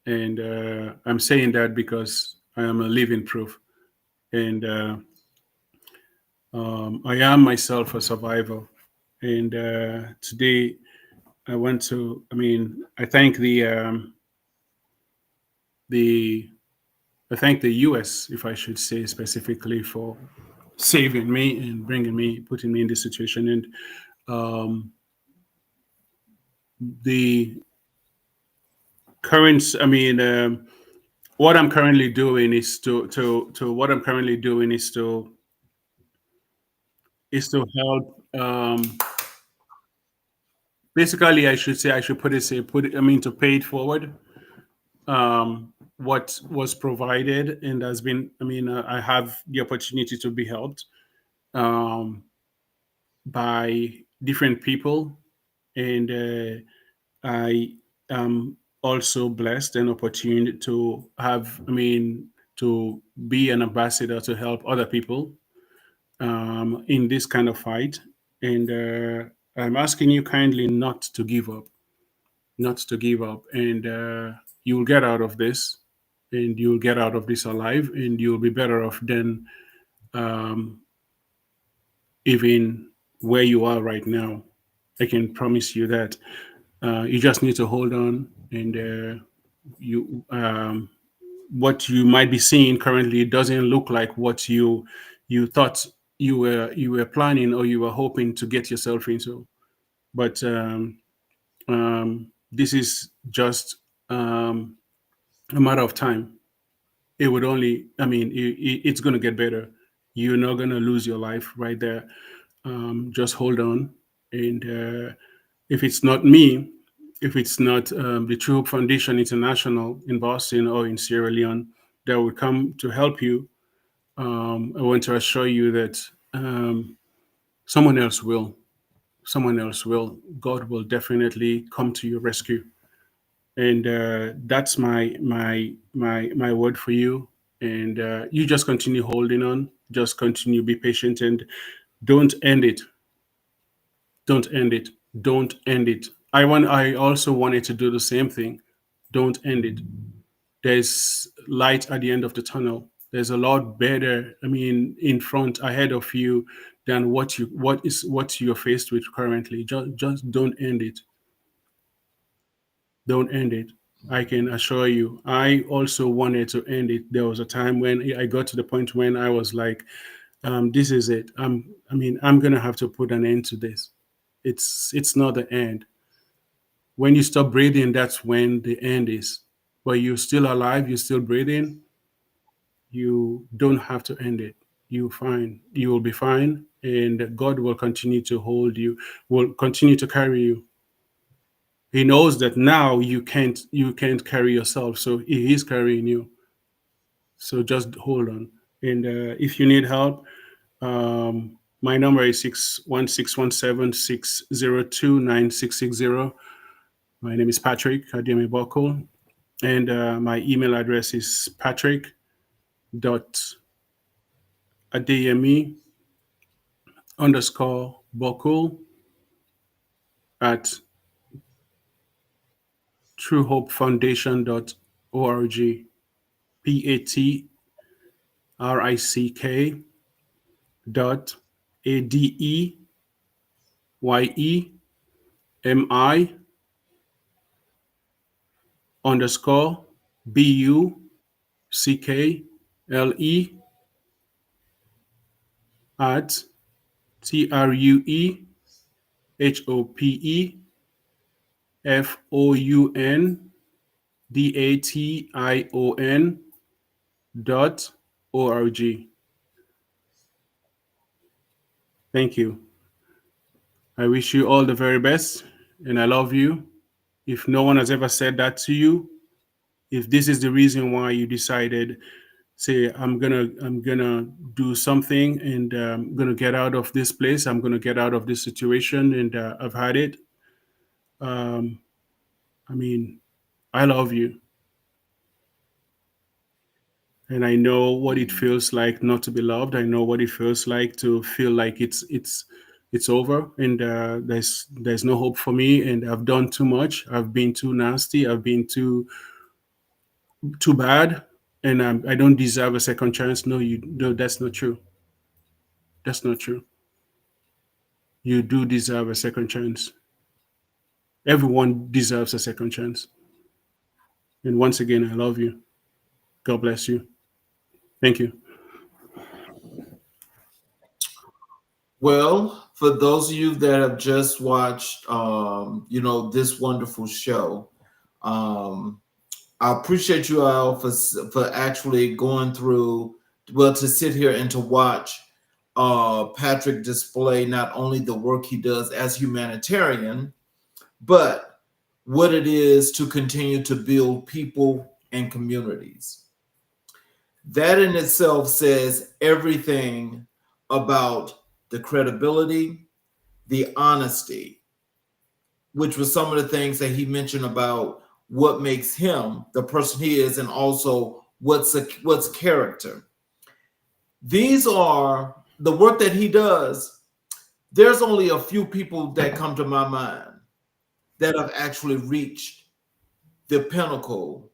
And I'm saying that because I am a living proof. And I am myself a survivor. And today I want to, I mean, the I thank the U.S., if I should say specifically, for saving me and putting me in this situation. And um, the current, I mean, what I'm currently doing is to what I'm currently doing is to help. Basically, I should say, I should put it. I mean, to pay it forward. What was provided and has been. I mean, I have the opportunity to be helped um, by different people, and I am also blessed and opportunity to have. I mean, to be an ambassador to help other people in this kind of fight. And I'm asking you kindly not to give up, and you'll get out of this, and you'll get out of this alive, and you'll be better off than even where you are right now. I can promise you that. You just need to hold on, and you what you might be seeing currently doesn't look like what you thought you were planning or you were hoping to get yourself into. But this is just a matter of time. It would only, I mean, it's going to get better. You're not going to lose your life right there. Just hold on. And if it's not me, if it's not the True Hope Foundation International in Boston or in Sierra Leone that would come to help you, I want to assure you that someone else will. Someone else will. God will definitely come to your rescue. And that's my word for you. And you just continue holding on. Just continue, be patient, and don't end it. Don't end it. Don't end it. I also wanted to do the same thing. Don't end it. There's light at the end of the tunnel. There's a lot better, I mean, in front, ahead of you than what you're faced with currently. Just don't end it. Don't end it. I can assure you. I also wanted to end it. There was a time when I got to the point when I was like, this is it. I'm gonna have to put an end to this. It's not the end. When you stop breathing, that's when the end is. But you're still alive, you're still breathing, you don't have to end it. You're fine. You will be fine. And God will continue to hold you, will continue to carry you. He knows that now you can't carry yourself, so he is carrying you. So just hold on. And if you need help, my number is 6161760296660. My name is Patrick Adeyemi-Buckle, and my email address is patrick.adeyemi_buckle at truehopefoundation.org. PATRICK.ADEYMI_BUCKLE at TRUHOPEFOUNDATION.org. Thank you. I wish you all the very best, and I love you. If no one has ever said that to you, if this is the reason why you decided, say, I'm gonna do something, and I'm gonna get out of this place, I'm gonna get out of this situation, and I've had it. Um, I mean, I love you, and I know what it feels like not to be loved. I know what it feels like to feel like it's over, and there's no hope for me, and I've done too much. I've been too nasty. I've been too bad, and I don't deserve a second chance. No, no, that's not true. That's not true. You do deserve a second chance. Everyone deserves a second chance. And once again, I love you. God bless you. Thank you. Well, for those of you that have just watched, this wonderful show, I appreciate you all for actually going through, well, to sit here and to watch Patrick display not only the work he does as humanitarian, but what it is to continue to build people and communities. That in itself says everything about the credibility, the honesty, which was some of the things that he mentioned about what makes him the person he is, and also what's character. These are the work that he does. There's only a few people that come to my mind that have actually reached the pinnacle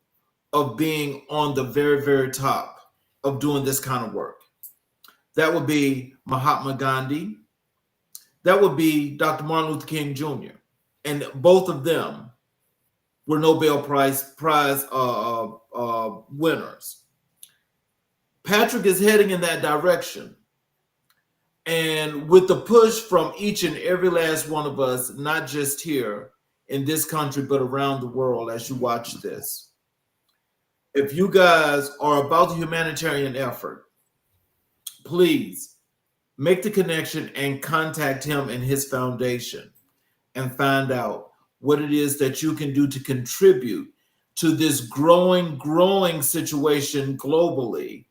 of being on the very, very top of doing this kind of work. That would be Mahatma Gandhi, that would be Dr. Martin Luther King Jr. And both of them were Nobel Prize winners. Patrick is heading in that direction. And with the push from each and every last one of us, not just here in this country, but around the world as you watch this, if you guys are about the humanitarian effort, please make the connection and contact him and his foundation and find out what it is that you can do to contribute to this growing situation globally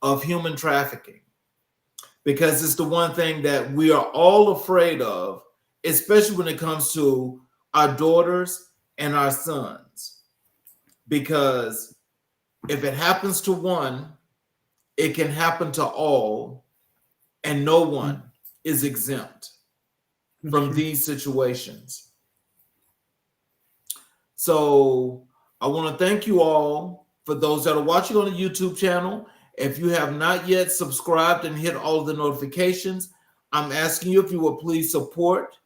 of human trafficking. Because it's the one thing that we are all afraid of, especially when it comes to our daughters and our sons. Because if it happens to one, it can happen to all, and no one is exempt from these situations. So I want to thank you all. For those that are watching on the YouTube channel, if you have not yet subscribed and hit all of the notifications, I'm asking you if you would please support,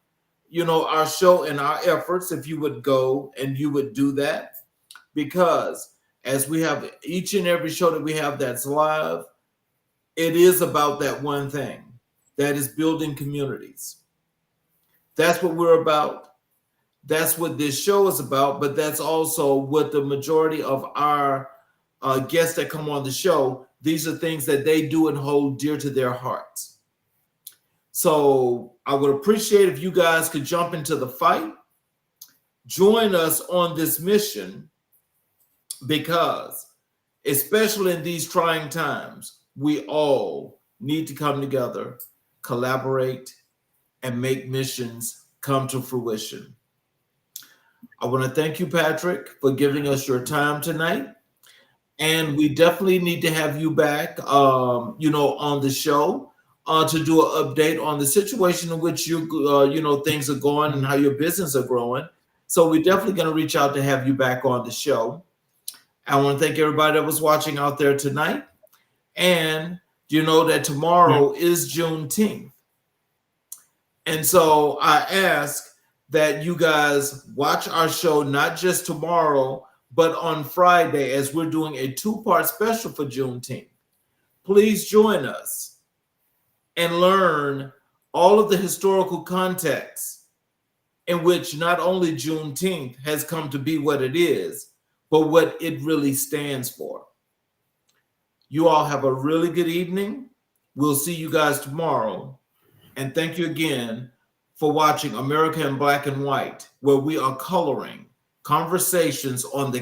our show and our efforts, if you would go and you would do that. Because as we have each and every show that we have that's live, it is about that one thing, that is building communities. That's what we're about. That's what this show is about, but that's also what the majority of our guests that come on the show, these are things that they do and hold dear to their hearts. So I would appreciate if you guys could jump into the fight, join us on this mission, because especially in these trying times, we all need to come together, collaborate, and make missions come to fruition. I want to thank you, Patrick, for giving us your time tonight. And we definitely need to have you back, on the show to do an update on the situation in which things are going and how your business are growing. So we're definitely going to reach out to have you back on the show. I want to thank everybody that was watching out there tonight. And you know that tomorrow is Juneteenth. And so I ask that you guys watch our show, not just tomorrow, but on Friday, as we're doing a 2-part special for Juneteenth. Please join us and learn all of the historical context in which not only Juneteenth has come to be what it is, but what it really stands for. You all have a really good evening. We'll see you guys tomorrow. And thank you again for watching America in Black and White, where we are coloring conversations on the